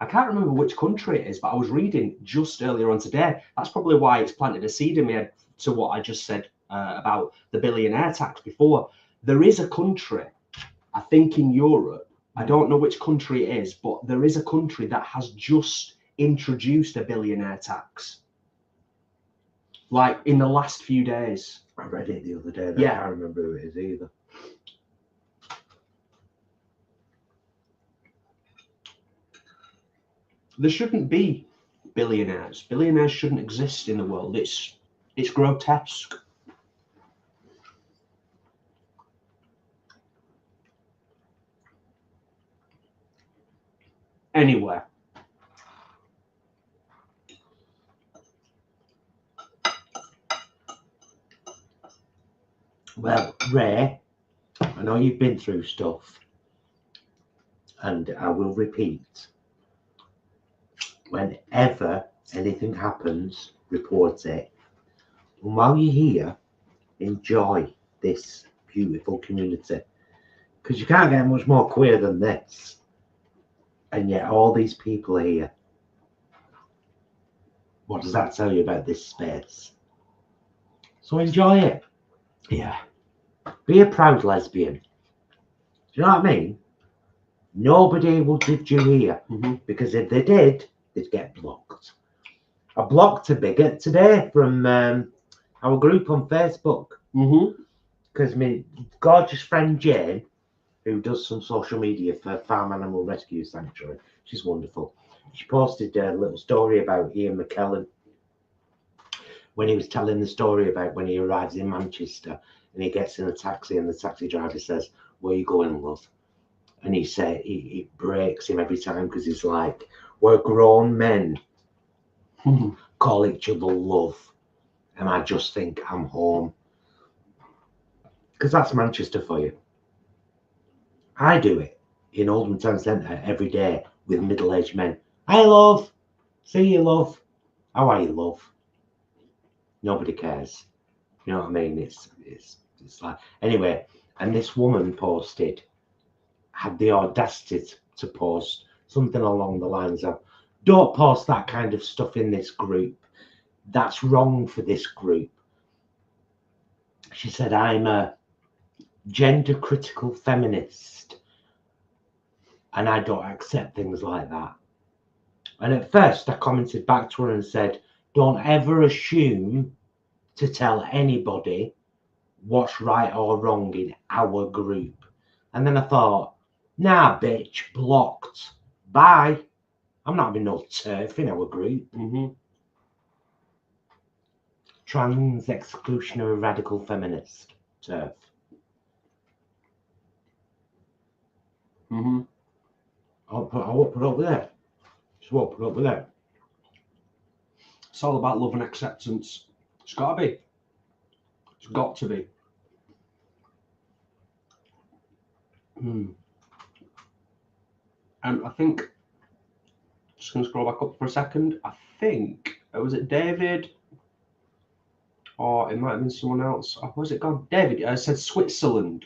I can't remember which country it is, but I was reading just earlier on today. That's probably why it's planted a seed in my head to what I just said about the billionaire tax before. There is a country, I think in Europe, I don't know which country it is, but there is a country that has just introduced a billionaire tax. Like in the last few days. I read it the other day. Yeah. I can't remember who it is either. There shouldn't be billionaires. Billionaires shouldn't exist in the world. It's grotesque. Anyway. Well, Ray, I know you've been through stuff, and I will repeat, whenever anything happens, report it. And while you're here, enjoy this beautiful community, because you can't get much more queer than this. And yet all these people are here. What does that tell you about this space? So enjoy it. Yeah. Be a proud lesbian. Do you know what I mean? Nobody will judge you here, because if they did, they'd get blocked. I blocked a bigot today from our group on Facebook, because my gorgeous friend Jane, who does some social media for Farm Animal Rescue Sanctuary, she's wonderful. She posted a little story about Ian McKellen when he was telling the story about when he arrives in Manchester and he gets in a taxi and the taxi driver says, "Where you going, love?" And he said it breaks him every time, because he's like, we're grown men, call each other love, and I just think I'm home. Because that's Manchester for you. I do it in Oldham Town Centre every day with middle-aged men. Hi, love. See you, love. How are you, love? Nobody cares. You know what I mean? It's like, anyway. And this woman had the audacity to post something along the lines of, "Don't post that kind of stuff in this group. That's wrong for this group." She said, "I'm a gender critical feminist and I don't accept things like that." And at first I commented back to her and said, "Don't ever assume to tell anybody what's right or wrong in our group." And then I thought, nah, bitch, blocked. Bye. I'm not having no turf in our group. Trans exclusionary radical feminist turf. I won't put up with that. Just won't put up with that. It's all about love and acceptance. It's got to be. It's got to be. And I think, just going to scroll back up for a second. I think, was it David? Or it might have been someone else. Oh, where's it gone? David said Switzerland.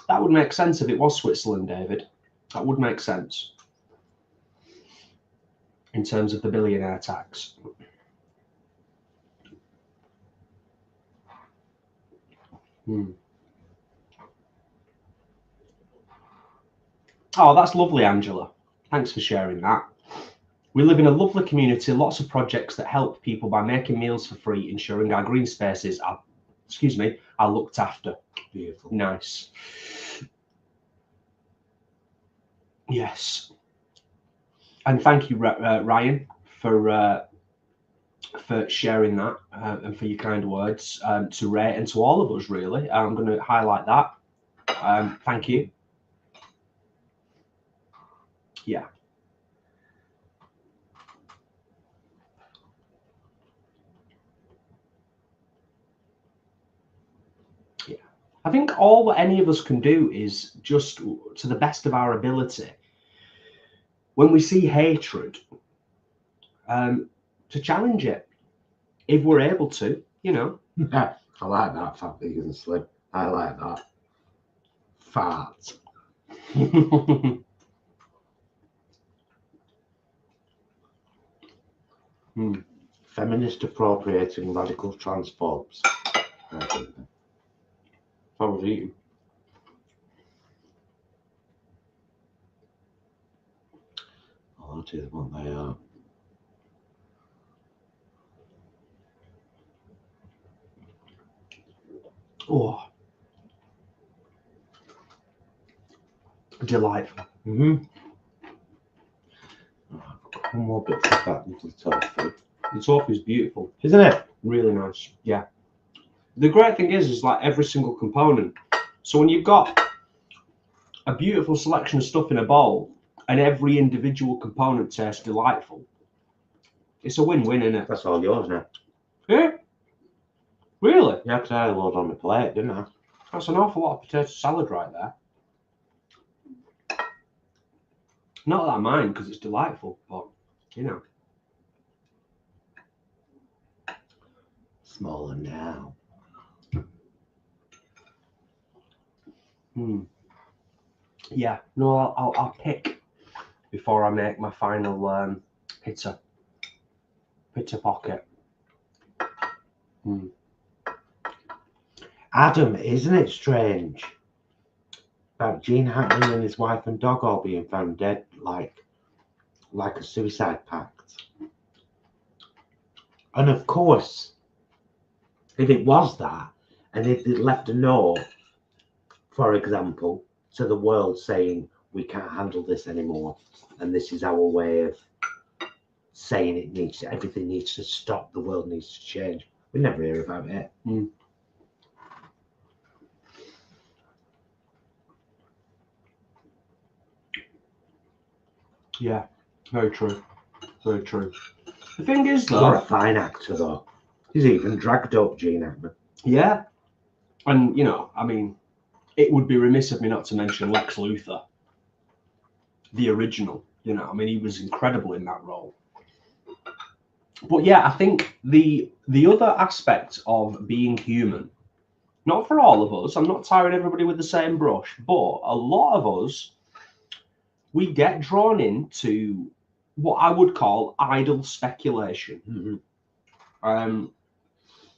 That would make sense if it was Switzerland, David. That would make sense in terms of the billionaire tax. Oh, that's lovely, Angela. Thanks for sharing that. We live in a lovely community, lots of projects that help people by making meals for free, ensuring our green spaces are looked after. Beautiful. Nice. Yes. And thank you, Ryan, for sharing that and for your kind words to Ray and to all of us, really. I'm going to highlight that. Thank you. Yeah. Yeah. I think all that any of us can do is just, to the best of our ability, when we see hatred, to challenge it, if we're able to, you know. I like that, fat vegan slim. I like that. Fart. Feminist appropriating radical transphobes. If I was eating. Oh, that is what they are. Oh, delightful. One more bit of that into the tofu. The tofu is beautiful. Isn't it? Really nice. Yeah. The great thing is like every single component. So when you've got a beautiful selection of stuff in a bowl and every individual component tastes delightful, it's a win-win, isn't it? That's all yours now. Yeah. Really? Yeah, because I had a load on my plate, didn't I? That's an awful lot of potato salad right there. Not that I mind because it's delightful, but you know. Smaller now. Yeah, no, I'll pick before I make my final pizza pocket. Adam, isn't it strange about Gene Hackman and his wife and dog all being found dead like a suicide pact? And of course, if it was that, and if they left a note, for example, to the world saying we can't handle this anymore, and this is our way of saying everything needs to stop, the world needs to change, we never hear about it. Yeah, very true. Very true. The thing is, though, You're a fine actor, though. He's even dragged up Gene Hackman. Yeah, and you know, I mean, it would be remiss of me not to mention Lex Luthor, the original. You know, I mean, he was incredible in that role. But yeah, I think the other aspect of being human, not for all of us, I'm not tiring everybody with the same brush, but a lot of us, we get drawn into what I would call idle speculation.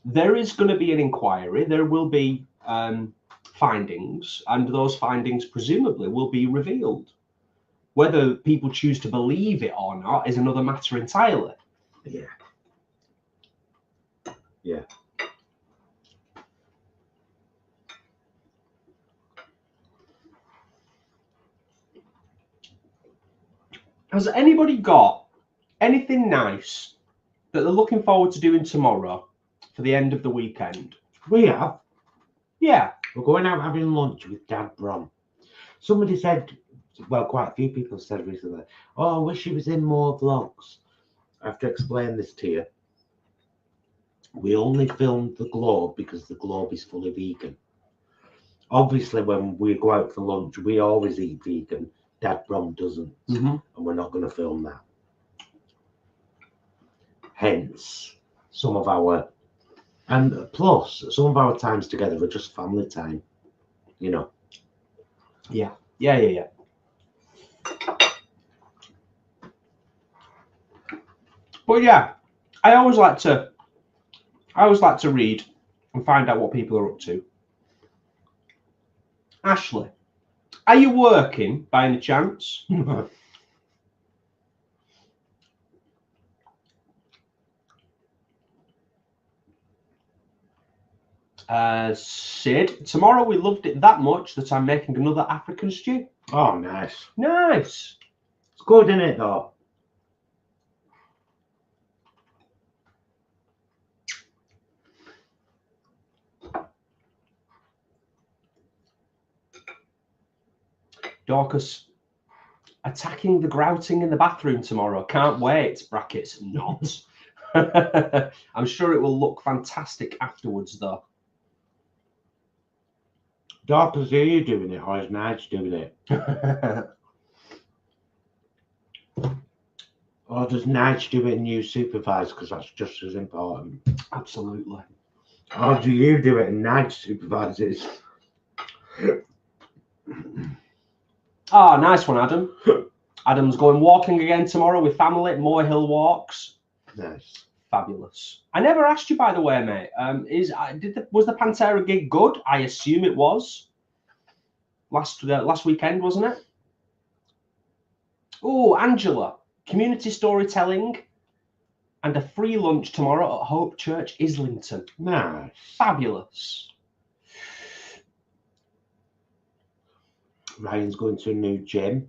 There is going to be an inquiry. There will be findings, and those findings presumably will be revealed. Whether people choose to believe it or not is another matter entirely. Yeah. Yeah. Has anybody got anything nice that they're looking forward to doing tomorrow for the end of the weekend? We have. Yeah. We're going out having lunch with Dad Brom. Somebody said, well, quite a few people said recently, oh, I wish he was in more vlogs. I have to explain this to you. We only filmed the Globe because the Globe is fully vegan. Obviously, when we go out for lunch, we always eat vegan. Dad Brom doesn't. And we're not going to film that. Hence, some of our, and plus, some of our times together are just family time, you know. Yeah. But yeah, I always like to read and find out what people are up to. Ashley, are you working by any chance? Sid, tomorrow we loved it that much that I'm making another African stew. Oh, nice. Nice. It's good, isn't it, though? Dorcas, attacking the grouting in the bathroom tomorrow. Can't wait. Brackets, not. I'm sure it will look fantastic afterwards, though. Dorcas, are you doing it, or is Nige doing it? Or does Nige do it and you supervise, because that's just as important? Absolutely. Or do you do it and Nige supervises? Ah, nice one, Adam. Adam's going walking again tomorrow with family, Moor Hill walks. Nice. Fabulous. I never asked you, by the way, mate. Was the Pantera gig good? I assume it was. Last weekend, wasn't it? Oh, Angela, community storytelling and a free lunch tomorrow at Hope Church, Islington. Nice. Fabulous. Ryan's going to a new gym.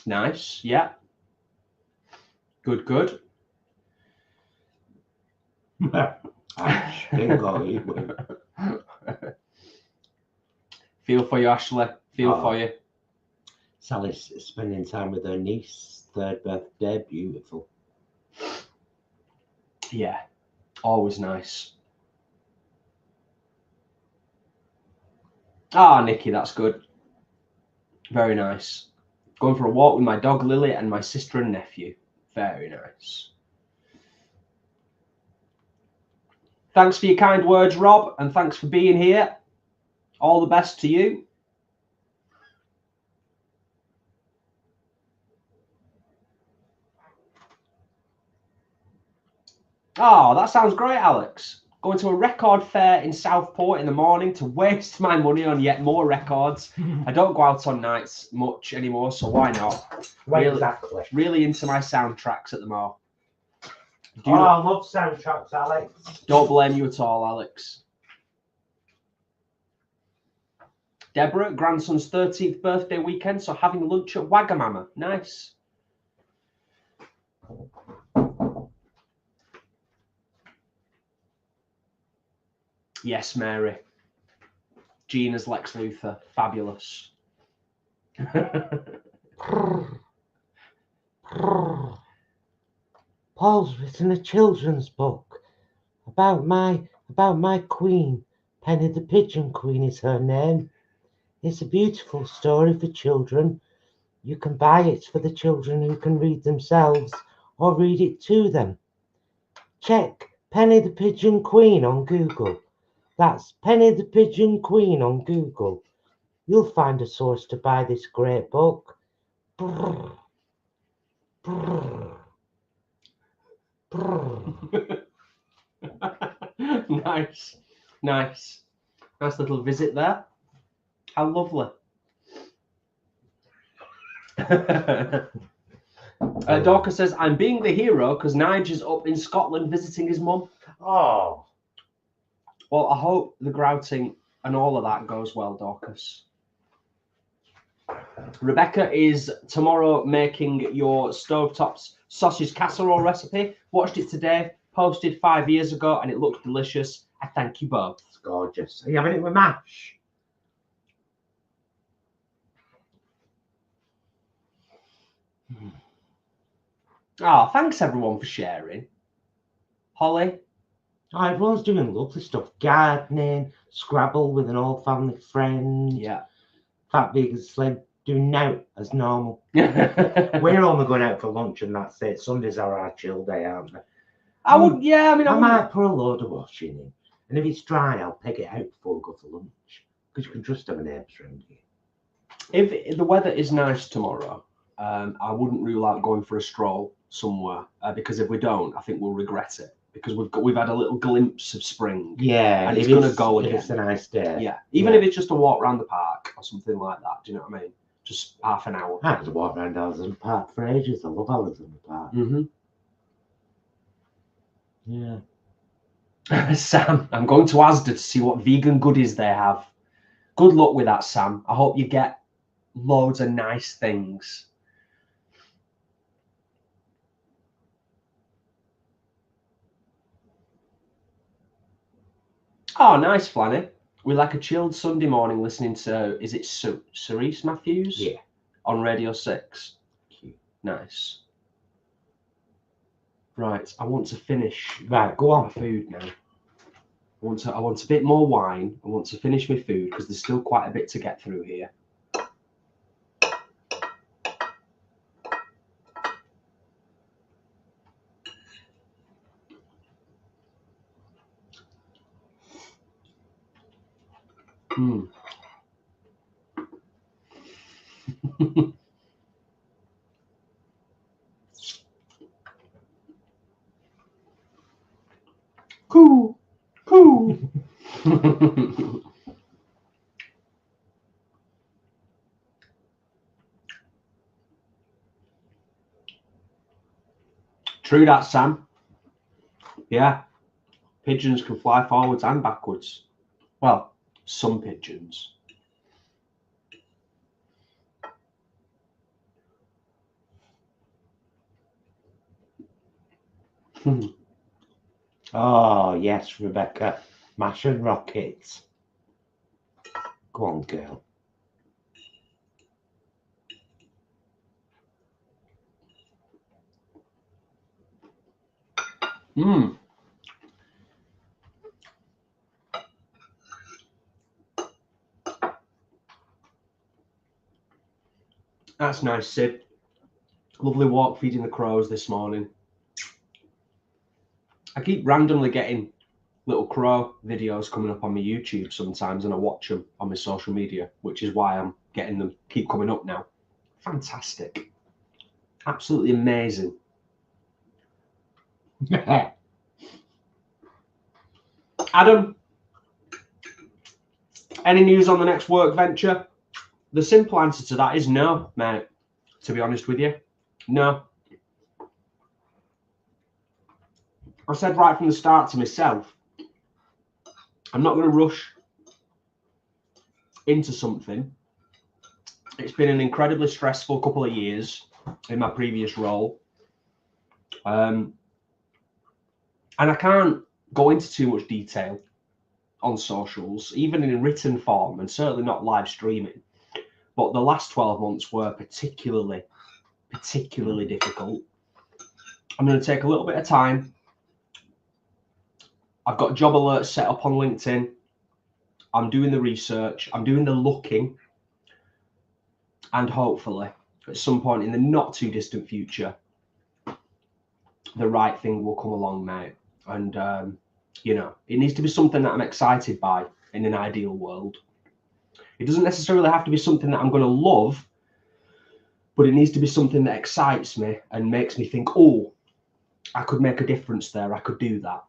Nice. Yeah. Good, good. Feel for you, Ashley. Feel for you. Sally's spending time with her niece, third birthday. Beautiful. Yeah. Always nice. Ah, Nikki, that's good. Very nice. Going for a walk with my dog Lily and my sister and nephew. Very nice. Thanks for your kind words, Rob, and thanks for being here. All the best to you. Oh, that sounds great, Alex. Going to a record fair in Southport in the morning to waste my money on yet more records. I don't go out on nights much anymore, so why not? Exactly. Really into my soundtracks at the moment. I love soundtracks, Alex. Don't blame you at all, Alex. Deborah, grandson's 13th birthday weekend, so having lunch at Wagamama. Nice. Yes, Mary. Gina's Lex Luthor. Fabulous. Paul's written a children's book about my queen. Penny the Pigeon Queen is her name. It's a beautiful story for children. You can buy it for the children who can read themselves or read it to them. Check Penny the Pigeon Queen on Google. That's Penny the Pigeon Queen on Google. You'll find a source to buy this great book. Brrr. Brrr. Brrr. Nice. Nice. Nice little visit there. How lovely. Dorcas says, I'm being the hero because Nigel's up in Scotland visiting his mum. Oh. Well, I hope the grouting and all of that goes well, Dorcas. Rebecca is tomorrow making your stovetops sausage casserole recipe. Watched it today, posted 5 years ago, and it looked delicious. I thank you both. It's gorgeous. Are you having it with mash? Oh, thanks everyone for sharing. Holly? Oh, everyone's doing lovely stuff. Gardening, Scrabble with an old family friend. Yeah. Fat Vegan Slim doing now as normal. We're only going out for lunch and that's it. Sundays are our chill day, aren't they? I would, yeah, I mean, I might put a load of washing in. And if it's dry, I'll peg it out before we go for lunch. Because you can trust them neighbours around here. If the weather is nice tomorrow, I wouldn't rule out going for a stroll somewhere. Because if we don't, I think we'll regret it. Because we've had a little glimpse of spring. Yeah, and it's going to go again. If it's a nice day. Yeah, even if it's just a walk around the park or something like that. Do you know what I mean? Just half an hour. I had to walk around Alison Park for ages. I love Alison Park. Yeah. Sam, I'm going to Asda to see what vegan goodies they have. Good luck with that, Sam. I hope you get loads of nice things. Oh, nice, Flanny. We like a chilled Sunday morning listening to, is it Cerise Matthews? Yeah. On Radio 6. Cute. Nice. Right, I want to finish. Right, go on. My food now. I want a bit more wine. I want to finish my food because there's still quite a bit to get through here. Cool. True that, Sam. Yeah. Pigeons can fly forwards and backwards. Well, some pigeons. Oh, yes, Rebecca. Mash and rockets. Go on, girl. Mmm. That's nice, Sid. Lovely walk feeding the crows this morning. I keep randomly getting little crow videos coming up on my YouTube sometimes, and I watch them on my social media, which is why I'm getting them keep coming up now. Fantastic. Absolutely amazing. Adam, any news on the next work venture? The simple answer to that is no, mate, to be honest with you. No. I said right from the start to myself, I'm not going to rush into something. It's been an incredibly stressful couple of years in my previous role. And I can't go into too much detail on socials, even in written form, and certainly not live streaming. But the last 12 months were particularly difficult. I'm going to take a little bit of time. I've got job alerts set up on LinkedIn. I'm doing the research. I'm doing the looking. And hopefully, at some point in the not too distant future, the right thing will come along, mate. And, you know, it needs to be something that I'm excited by in an ideal world. It doesn't necessarily have to be something that I'm going to love, but it needs to be something that excites me and makes me think, oh, I could make a difference there. I could do that.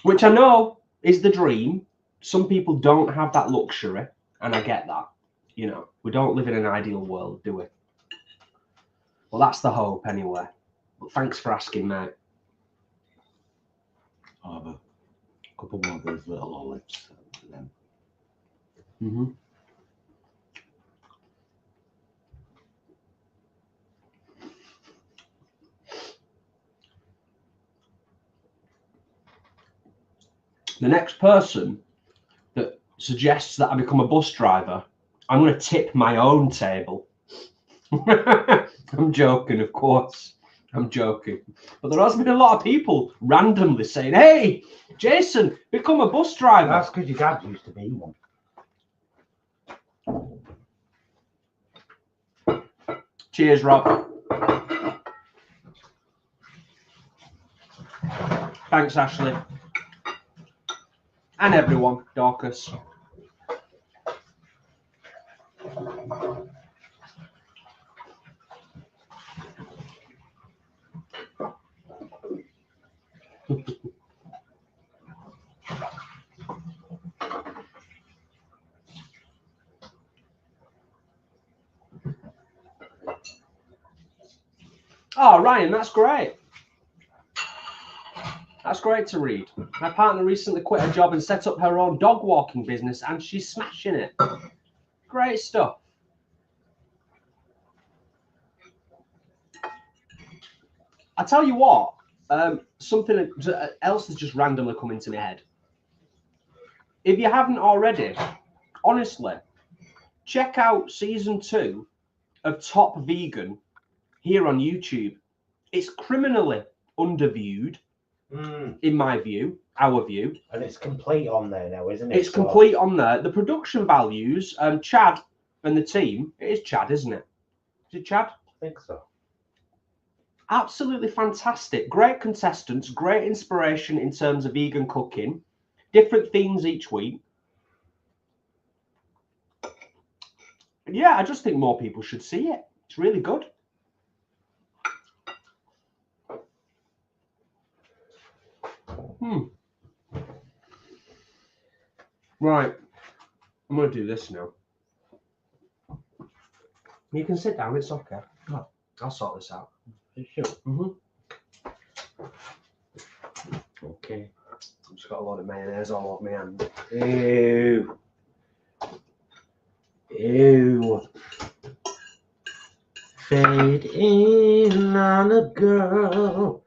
Which I know is the dream. Some people don't have that luxury, and I get that. You know, we don't live in an ideal world, do we? Well, that's the hope anyway. But thanks for asking, mate. I'll have a couple more of those little olives. Then. Mm-hmm. The next person that suggests that I become a bus driver, I'm going to tip my own table. I'm joking, of course. I'm joking. But there has been a lot of people randomly saying, hey, Jason, become a bus driver. That's because your dad used to be one. Cheers, Rob. Thanks, Ashley. And everyone, Dorcas. Oh, Ryan, that's great. That's great to read. My partner recently quit her job and set up her own dog walking business, and she's smashing it. Great stuff. I tell you what, something else has just randomly come into my head. If you haven't already, honestly, check out season 2 of Top Vegan here on YouTube. It's criminally underviewed, in my view, our view. And it's complete on there now, isn't it? It's complete on there. The production values, Chad and the team, it is Chad, isn't it? Is it Chad? I think so. Absolutely fantastic. Great contestants, great inspiration in terms of vegan cooking, different themes each week. Yeah, I just think more people should see it. It's really good. Right. I'm going to do this now. You can sit down. It's okay. Oh. I'll sort this out. Sure. Mm-hmm. Okay. I've just got a lot of mayonnaise all over my hand. Ew. Ew. Fade in on a girl.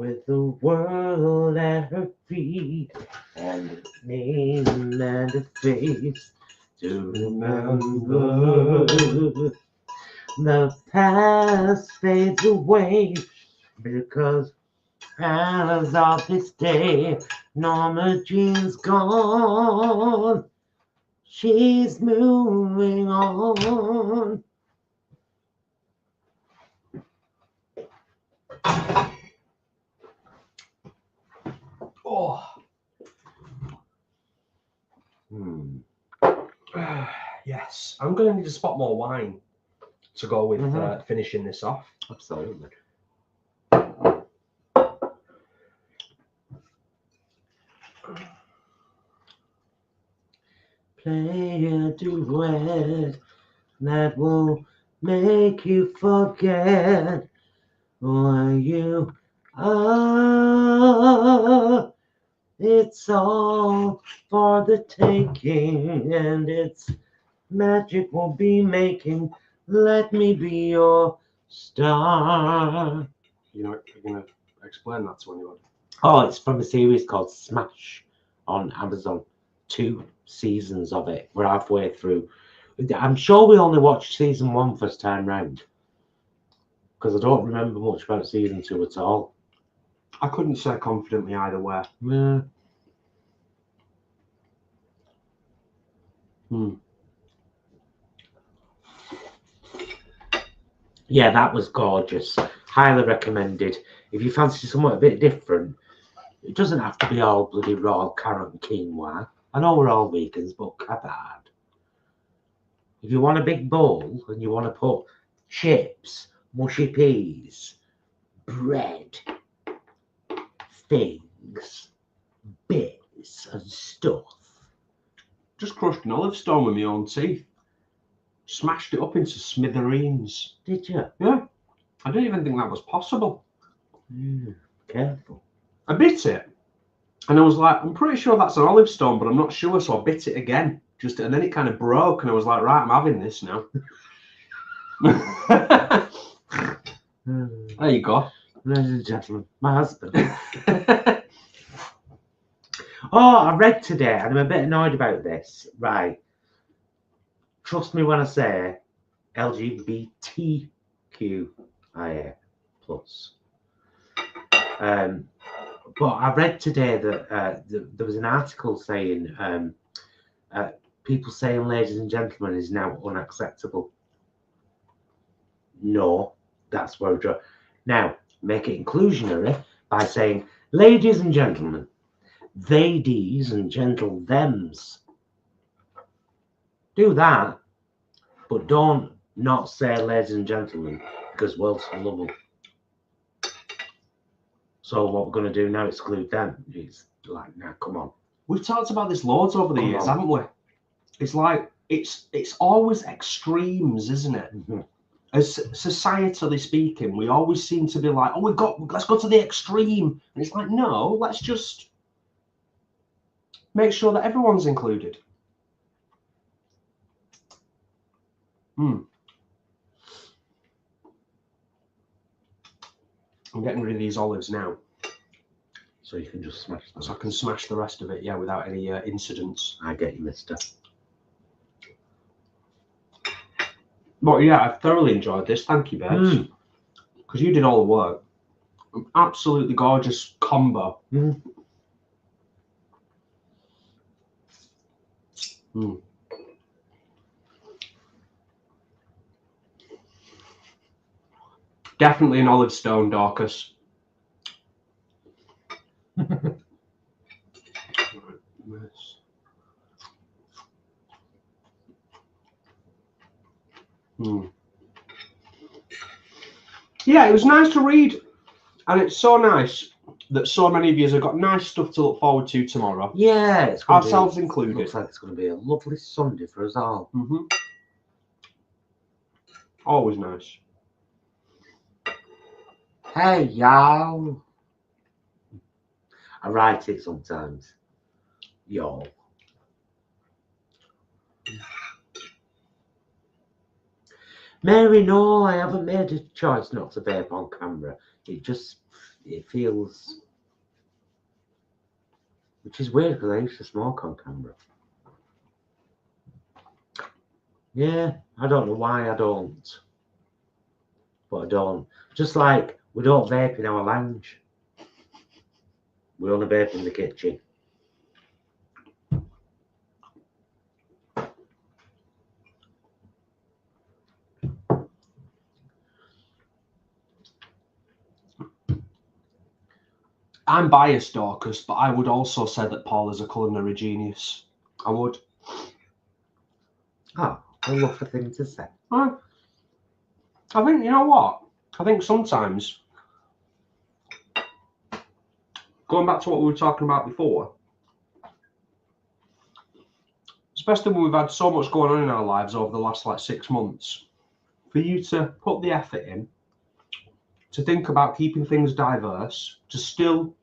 with the world at her feet, and a name and a face to remember. The past fades away because as of this day, Norma Jean's gone. She's moving on. Oh. Yes, I'm going to need a spot more wine to go with finishing this off. Absolutely. Play a duet that will make you forget who you are. It's all for the taking, and its magic will be making. Let me be your star. You know, you're going to explain that to anyone. Oh, it's from a series called Smash on Amazon. 2 seasons of it. We're halfway through. I'm sure we only watched season 1 first time round, because I don't remember much about season 2 at all. I couldn't say confidently either way. Yeah. Yeah, that was gorgeous. Highly recommended. If you fancy something a bit different, it doesn't have to be all bloody raw carrot and quinoa. I know we're all vegans, but kebab. If you want a big bowl and you want to put chips, mushy peas, bread, things, bits and stuff. Just crushed an olive stone with my own teeth. Smashed it up into smithereens. Did you? Yeah. I didn't even think that was possible. Careful. I bit it. And I was like, I'm pretty sure that's an olive stone, but I'm not sure, so I bit it again. And then it kind of broke, and I was like, right, I'm having this now. There you go. Ladies and gentlemen, my husband. Oh, I read today, and I'm a bit annoyed about this. Right. Trust me when I say LGBTQIA+. But I read today that there was an article saying people saying ladies and gentlemen is now unacceptable. No, that's where I draw. Now, make it inclusionary by saying ladies and gentlemen, they-dees and gentle thems. Do that, but don't not say ladies and gentlemen, because world's full of them. So what we're going to do now, exclude them. It's like, now, come on. We've talked about this loads over the years, haven't we? It's like, it's always extremes, isn't it? As societally speaking, we always seem to be like, oh, let's go to the extreme. And it's like, no, let's just make sure that everyone's included. I'm getting rid of these olives now. So you can just smash them. So I can smash the rest of it, yeah, without any incidents. I get you, mister. But yeah, I've thoroughly enjoyed this. Thank you, babes. Because you did all the work. An absolutely gorgeous combo. Definitely an olive stone, Dorcas. Yeah, it was nice to read, and it's so nice that so many of you have got nice stuff to look forward to tomorrow. Yeah, it's ourselves included. Looks like it's going to be a lovely Sunday for us all. Always nice. Hey, y'all. I write it sometimes. Y'all. Mary, no, I haven't made a choice not to vape on camera. It just it feels, which is weird because I used to smoke on camera. Yeah, I don't know why I don't, but I don't. Just like we don't vape in our lounge. We only vape in the kitchen. I'm biased, Dorcas, but I would also say that Paul is a culinary genius. I would. Oh, a lovely thing to say. I think, you know what? I think sometimes, going back to what we were talking about before, especially when we've had so much going on in our lives over the last like 6 months, for you to put the effort in, to think about keeping things diverse, to still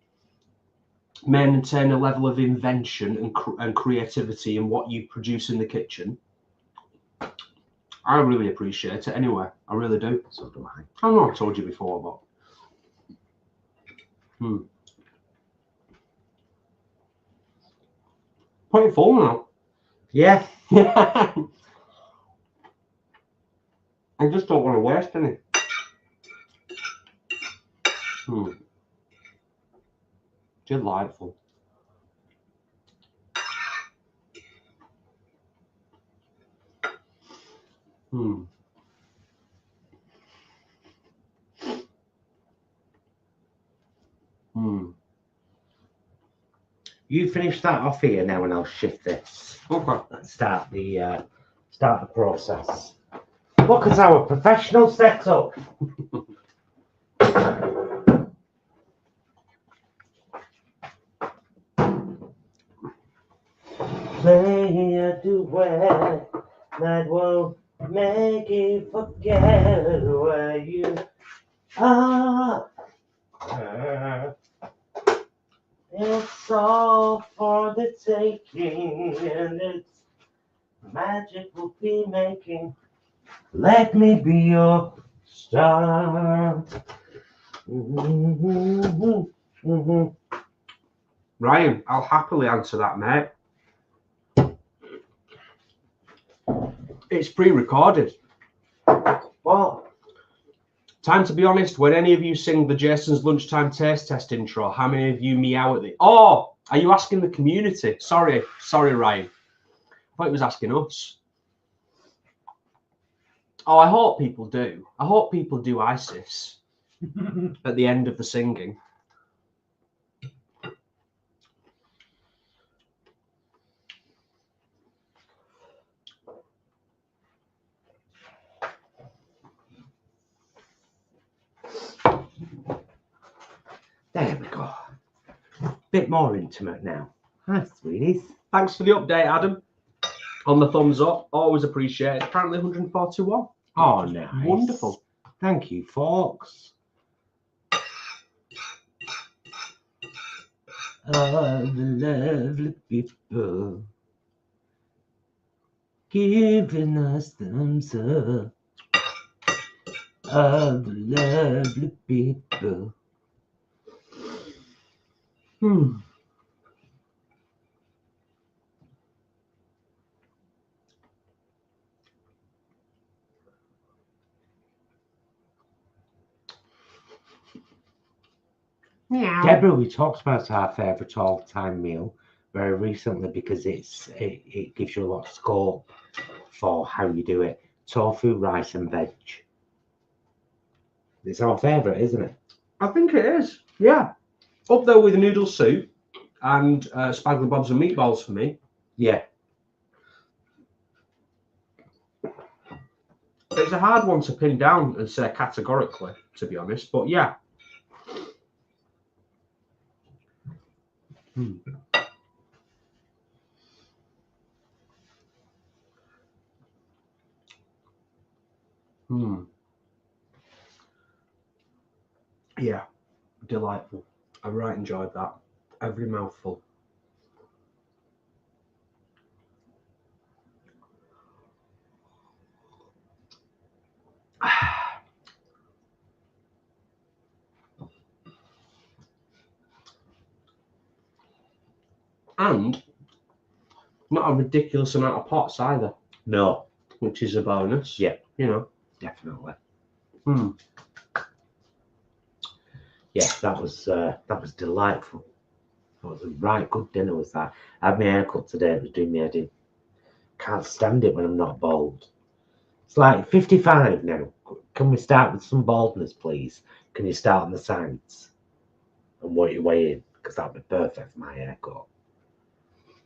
maintain a level of invention and creativity in what you produce in the kitchen, I really appreciate it anyway. I really do. So do I. I know I've told you before, but pretty full now. Yeah. I just don't want to waste any. Delightful. You finish that off here now, and I'll shift this. Okay. Let's start the process. Look at our professional setup. Play a duet that will make you forget where you are. It's all for the taking, and it's magic we'll be making. Let me be your star. Ryan, I'll happily answer that, mate. It's pre-recorded. What? Time to be honest, when any of you sing the Jason's Lunchtime Taste Test intro, how many of you meow at the... Oh, are you asking the community? Sorry, Ryan. I thought he was asking us. Oh, I hope people do. I hope people do ISIS at the end of the singing. There we go. Bit more intimate now. Hi, sweeties. Thanks for the update, Adam. On the thumbs up, always appreciate it. Apparently 141. Oh, nice. Wonderful. Thank you, folks. All the lovely people giving us thumbs up. All the lovely people. Meow. Deborah, we talked about our favourite all-time meal very recently because it gives you a lot of scope for how you do it. Tofu, rice and veg. It's our favourite, isn't it? I think it is. Yeah. Up there with noodle soup and spaghetti bobs and meatballs for me. Yeah. It's a hard one to pin down and say categorically, to be honest. But yeah. Yeah, delightful. I right enjoyed that. Every mouthful. And not a ridiculous amount of pots either. No. Which is a bonus. Yeah. You know. Definitely. Hmm. Yeah, that was delightful. That was a right good dinner, was that. I had my hair cut today, it was doing me head in. Can't stand it when I'm not bald. It's like 55 now. Can we start with some baldness, please? Can you start on the sides and work your way in? Because that would be perfect for my haircut.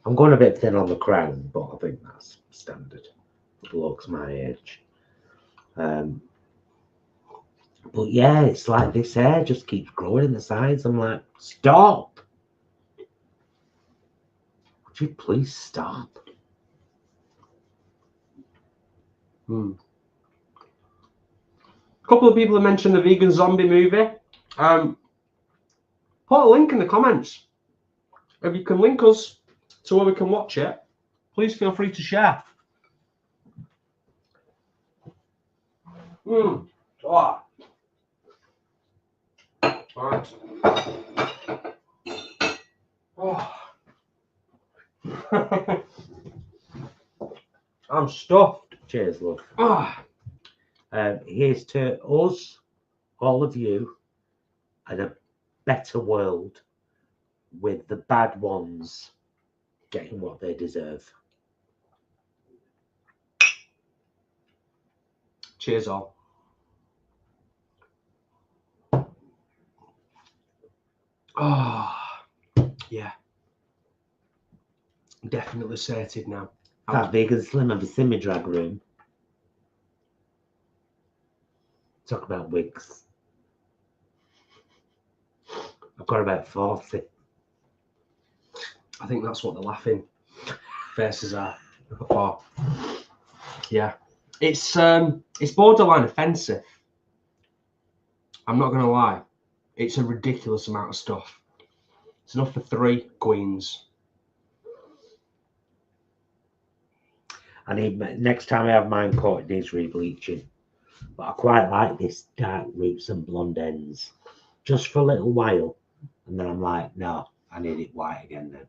I'm going a bit thin on the crown, but I think that's standard for blokes my age. But yeah, it's like this hair just keeps growing in the sides. I'm like, stop! Would you please stop? A couple of people have mentioned the vegan zombie movie. Put a link in the comments. If you can link us to where we can watch it, please feel free to share. Oh. Right. Oh. I'm stuffed. Cheers, love. Oh. Here's to us, all of you, and a better world with the bad ones getting what they deserve. Cheers all. Oh, yeah. Definitely sated now. That vegan slim have a semi drag room. Talk about wigs. I've got about 40. I think that's what the laughing faces are for. Yeah. It's borderline offensive. I'm not gonna lie. It's a ridiculous amount of stuff. It's enough for 3 queens. I need, next time I have mine cut, it needs re-bleaching. But I quite like this dark roots and blonde ends. Just for a little while. And then I'm like, no, I need it white again then.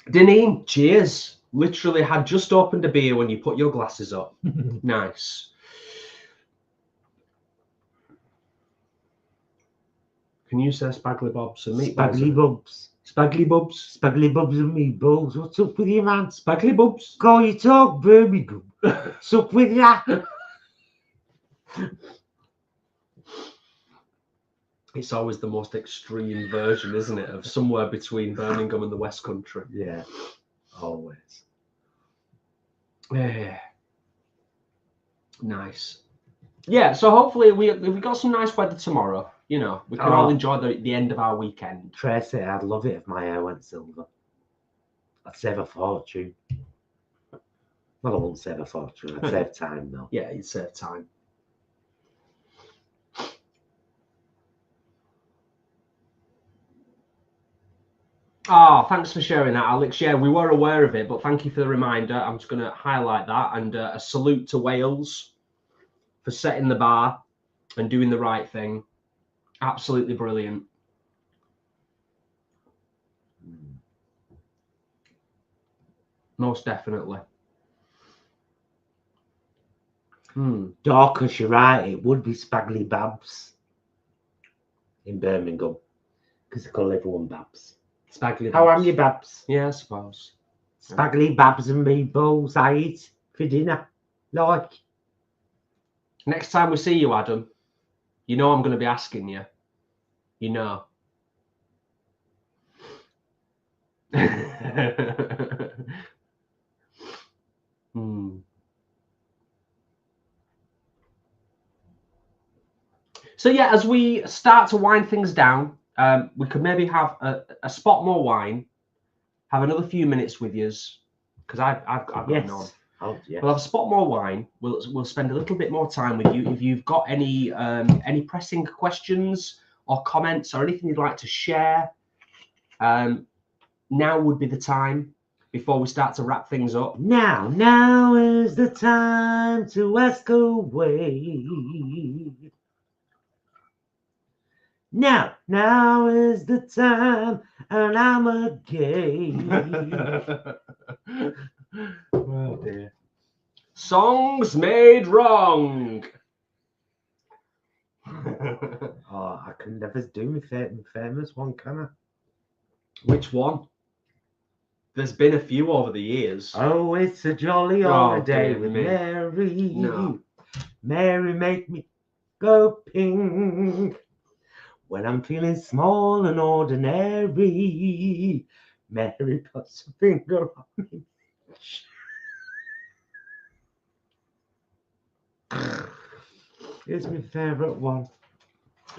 Deneen, cheers. Literally had just opened a beer when you put your glasses up. Nice. Can you say spagly bobs and meatballs? Spagly bubs. Spagly bobs. Spagly bubs and meatballs. What's up with you, man? Spagly bobs. Go you talk, Birmingham. What's up with ya? It's always the most extreme version, isn't it, of somewhere between Birmingham and the West Country. Yeah, always. Yeah. Nice. Yeah, so hopefully we got some nice weather tomorrow. You know, we can all enjoy the end of our weekend. Tracy, I'd love it if my hair went silver. I'd save a fortune. Well, I won't save a fortune. I'd save time, though. Yeah, you'd save time. Oh, thanks for sharing that, Alex. Yeah, we were aware of it, but thank you for the reminder. I'm just going to highlight that, and a salute to Wales for setting the bar and doing the right thing. Absolutely brilliant. Most definitely. Dorcas, you're right. It would be Spagly Babs in Birmingham because they call everyone Babs. Spagly Babs. How are you, Babs? Yeah, I suppose. Spagly Babs and meatballs I eat for dinner. Like. Next time we see you, Adam, you know I'm going to be asking you. You know. So yeah, as we start to wind things down, we could maybe have a spot more wine, have another few minutes with yous, because I've got on. Oh, yes. We'll have a spot more wine. We'll spend a little bit more time with you. If you've got any pressing questions or comments or anything you'd like to share, now would be the time before we start to wrap things up. Now is the time to ask away. Now is the time, and I'm a gay. Oh dear. Songs made wrong. Oh, I can never do my famous one, can I? Which one? There's been a few over the years. Oh, it's a jolly Oh, holiday dear with me. Mary. No. Mary make me go pink when I'm feeling small and ordinary. Mary puts a finger on me. It's my favourite one.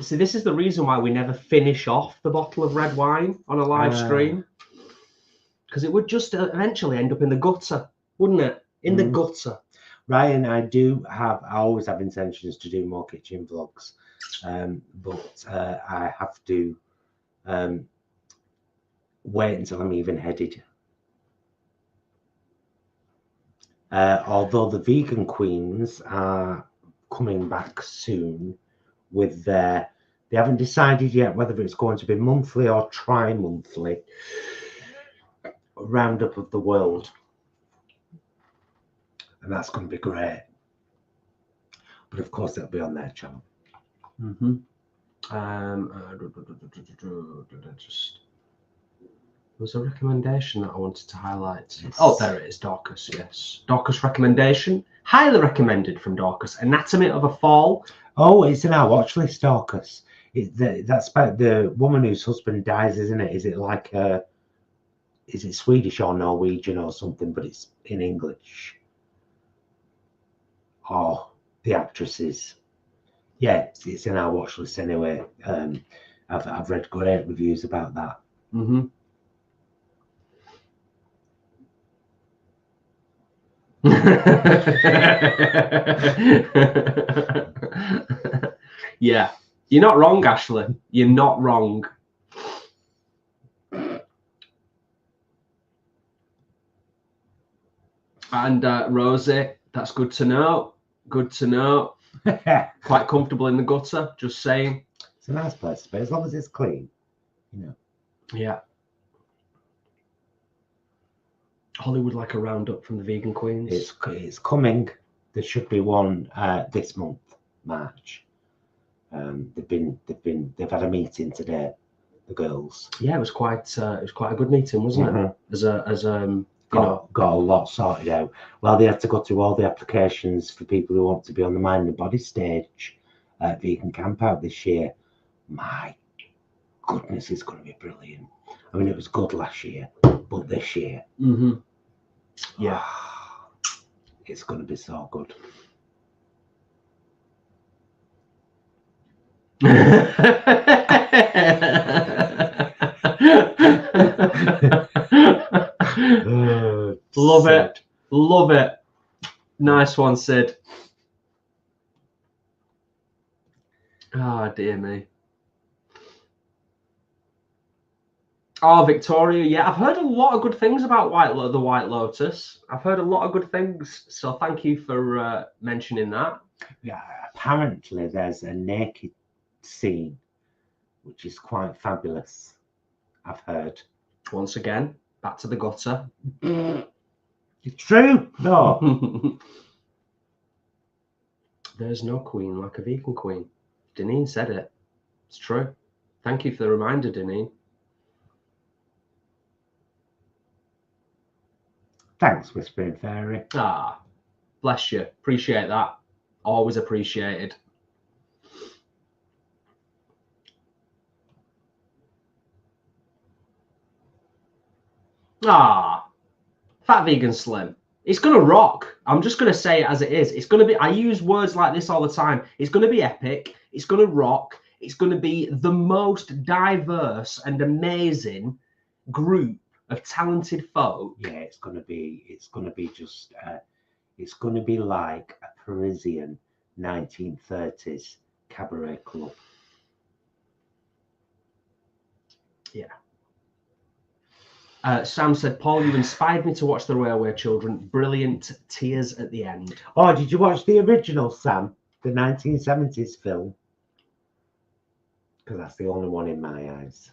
See, this is the reason why we never finish off the bottle of red wine on a live stream. Because it would just eventually end up in the gutter, wouldn't it? In the gutter. Ryan, I always have intentions to do more kitchen vlogs, but I have to wait until I'm even headed. Although the vegan queens are coming back soon with they haven't decided yet whether it's going to be monthly or tri-monthly roundup of the world. And that's going to be great. But of course, it'll be on their channel. Mm-hmm. There was a recommendation that I wanted to highlight. Yes. Oh, there it is, Dorcas, yes. Dorcas recommendation. Highly recommended from Dorcas. Anatomy of a Fall. Oh, it's in our watch list, Dorcas. That's about the woman whose husband dies, isn't it? Is it like is it Swedish or Norwegian or something, but it's in English? Oh, the actresses. Yeah, it's in our watch list anyway. I've read great reviews about that. Mm-hmm. Yeah, you're not wrong, Ashley. You're not wrong. And Rosie, that's good to know. Good to know. Quite comfortable in the gutter, just saying. It's a nice place to be, as long as it's clean, you know. Yeah. Hollywood like a roundup from the vegan queens. It's coming. There should be one this month, March. They've had a meeting today, the girls. Yeah, it was quite a good meeting, wasn't it? Got a lot sorted out. Well, they had to go through all the applications for people who want to be on the Mind and Body stage at Vegan Camp Out this year. My goodness, it's going to be brilliant. I mean, it was good last year, but this year, yeah, it's going to be so good. Love it. Love it. Nice one, Sid. Ah, oh, dear me. Oh, Victoria. Yeah, I've heard a lot of good things about the White Lotus. I've heard a lot of good things. So thank you for mentioning that. Yeah, apparently there's a naked scene, which is quite fabulous. I've heard. Once again, back to the gutter. It's true. No. There's no queen like a vegan queen. Deneen said it. It's true. Thank you for the reminder, Deneen. Thanks, Whispering Fairy. Ah, bless you. Appreciate that. Always appreciated. Ah, Fat Vegan Slim. It's going to rock. I'm just going to say it as it is. It's going to be, I use words like this all the time. It's going to be epic. It's going to rock. It's going to be the most diverse and amazing group of talented folk. Yeah, it's going to be just, it's going to be like a Parisian 1930s cabaret club. Yeah. Sam said, Paul, you inspired me to watch The Railway Children. Brilliant tears at the end. Oh, did you watch the original, Sam? The 1970s film? because that's the only one in my eyes.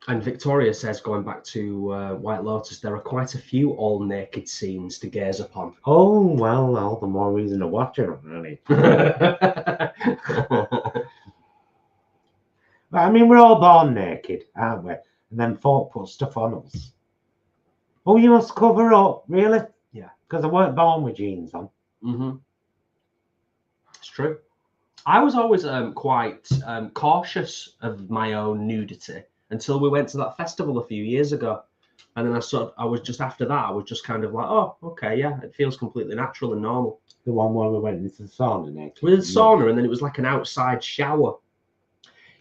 And Victoria says, going back to White Lotus, there are quite a few all naked scenes to gaze upon. Oh, well, all the more reason to watch it, really. But, I mean, we're all born naked, aren't we? And then folk put stuff on us. Oh, you must cover up, really? Yeah. Because I weren't born with jeans on. Mm-hmm. It's true. I was always quite cautious of my own nudity until we went to that festival a few years ago. And then I was just after that, I was just kind of like, oh, okay, yeah, it feels completely natural and normal. The one where we went into the sauna naked. With the sauna, and then it was like an outside shower.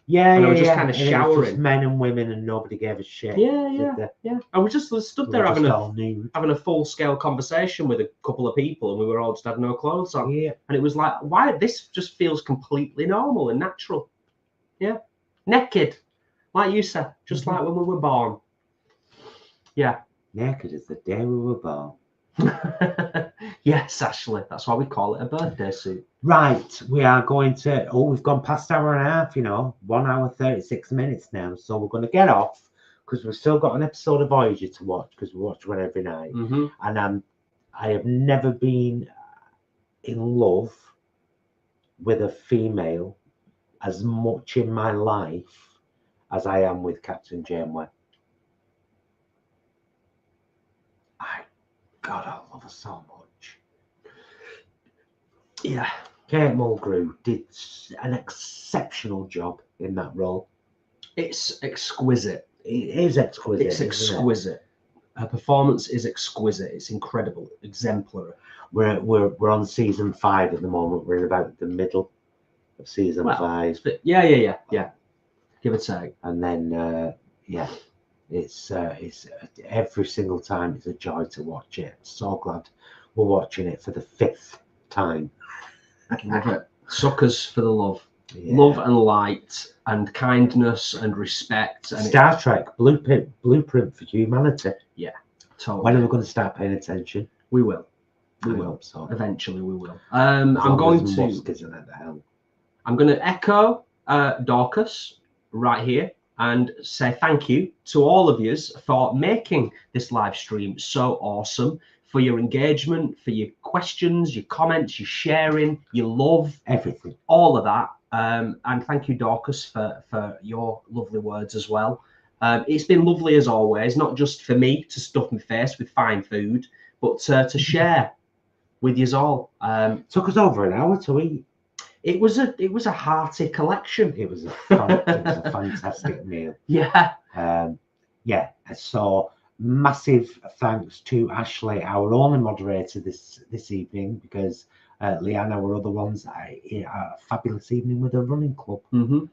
Yeah, and yeah, I was just yeah. kind of And it was just showering. men and women, and nobody gave a shit. Yeah. I was just stood there having a full-scale conversation with a couple of people, and we were all just had no clothes on. Yeah. And it was like, why? This just feels completely normal and natural. Yeah. Naked. Like you said, just like when we were born. Yeah. Naked as the day we were born. Yes, Ashley. That's why we call it a birthday suit. Right, we are going to. Oh, we've gone past hour and a half. 1 hour 36 minutes now. So we're going to get off because we've still got an episode of Voyager to watch because we watch one every night. Mm-hmm. And I have never been in love with a female as much in my life as I am with Captain Janeway. God, I love her so much. Yeah. Kate Mulgrew did an exceptional job in that role. It's exquisite. It is exquisite. It's exquisite. Her performance is exquisite. It's incredible, exemplary. We're on season 5 at the moment. We're in about the middle of season 5. Yeah. Give or take. And then it's every single time it's a joy to watch it. So glad we're watching it for the 5th time. Love it. Suckers for the love. Yeah. Love and light and kindness and respect. And Star Trek blueprint for humanity. Yeah, totally. When are we going to start paying attention? We will. We will. So eventually we will. I'm going to echo Dorcas right here and say thank you to all of you for making this live stream so awesome, for your engagement, for your questions, your comments, your sharing, your love, everything, all of that. And thank you, Dorcas, for your lovely words as well. It's been lovely as always, not just for me to stuff my face with fine food, but to share with you all. Took us over an hour to eat. It was a hearty collection. It was a fantastic meal. Yeah. So massive thanks to Ashley, our only moderator this evening, because Leanne, our other ones, a fabulous evening with a running club, who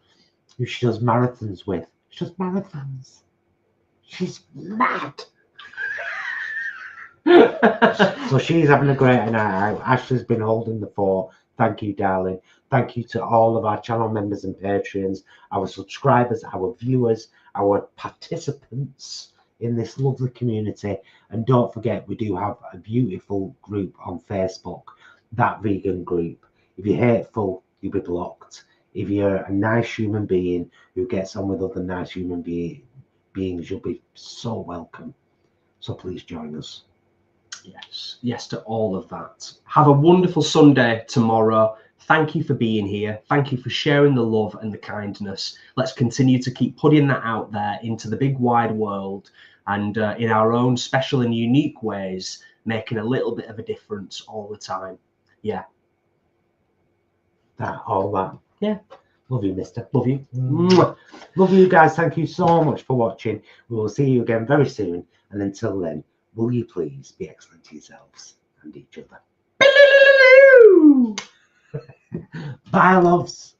she does marathons with. She does marathons. She's mad. So she's having a great night out. Ashley's been holding the fort. Thank you, darling. Thank you to all of our channel members and patrons, our subscribers, our viewers, our participants in this lovely community. And don't forget, we do have a beautiful group on Facebook, That Vegan Group. If you're hateful, you'll be blocked. If you're a nice human being who gets on with other nice human beings, you'll be so welcome. So please join us. Yes to all of that. Have a wonderful Sunday tomorrow. Thank you for being here. Thank you for sharing the love and the kindness. Let's continue to keep putting that out there into the big wide world, and in our own special and unique ways, making a little bit of a difference all the time. Yeah. All that. Yeah. Love you, mister. Love you. Love you guys. Thank you so much for watching. We will see you again very soon. And until then, will you please be excellent to yourselves and each other? Bye, loves.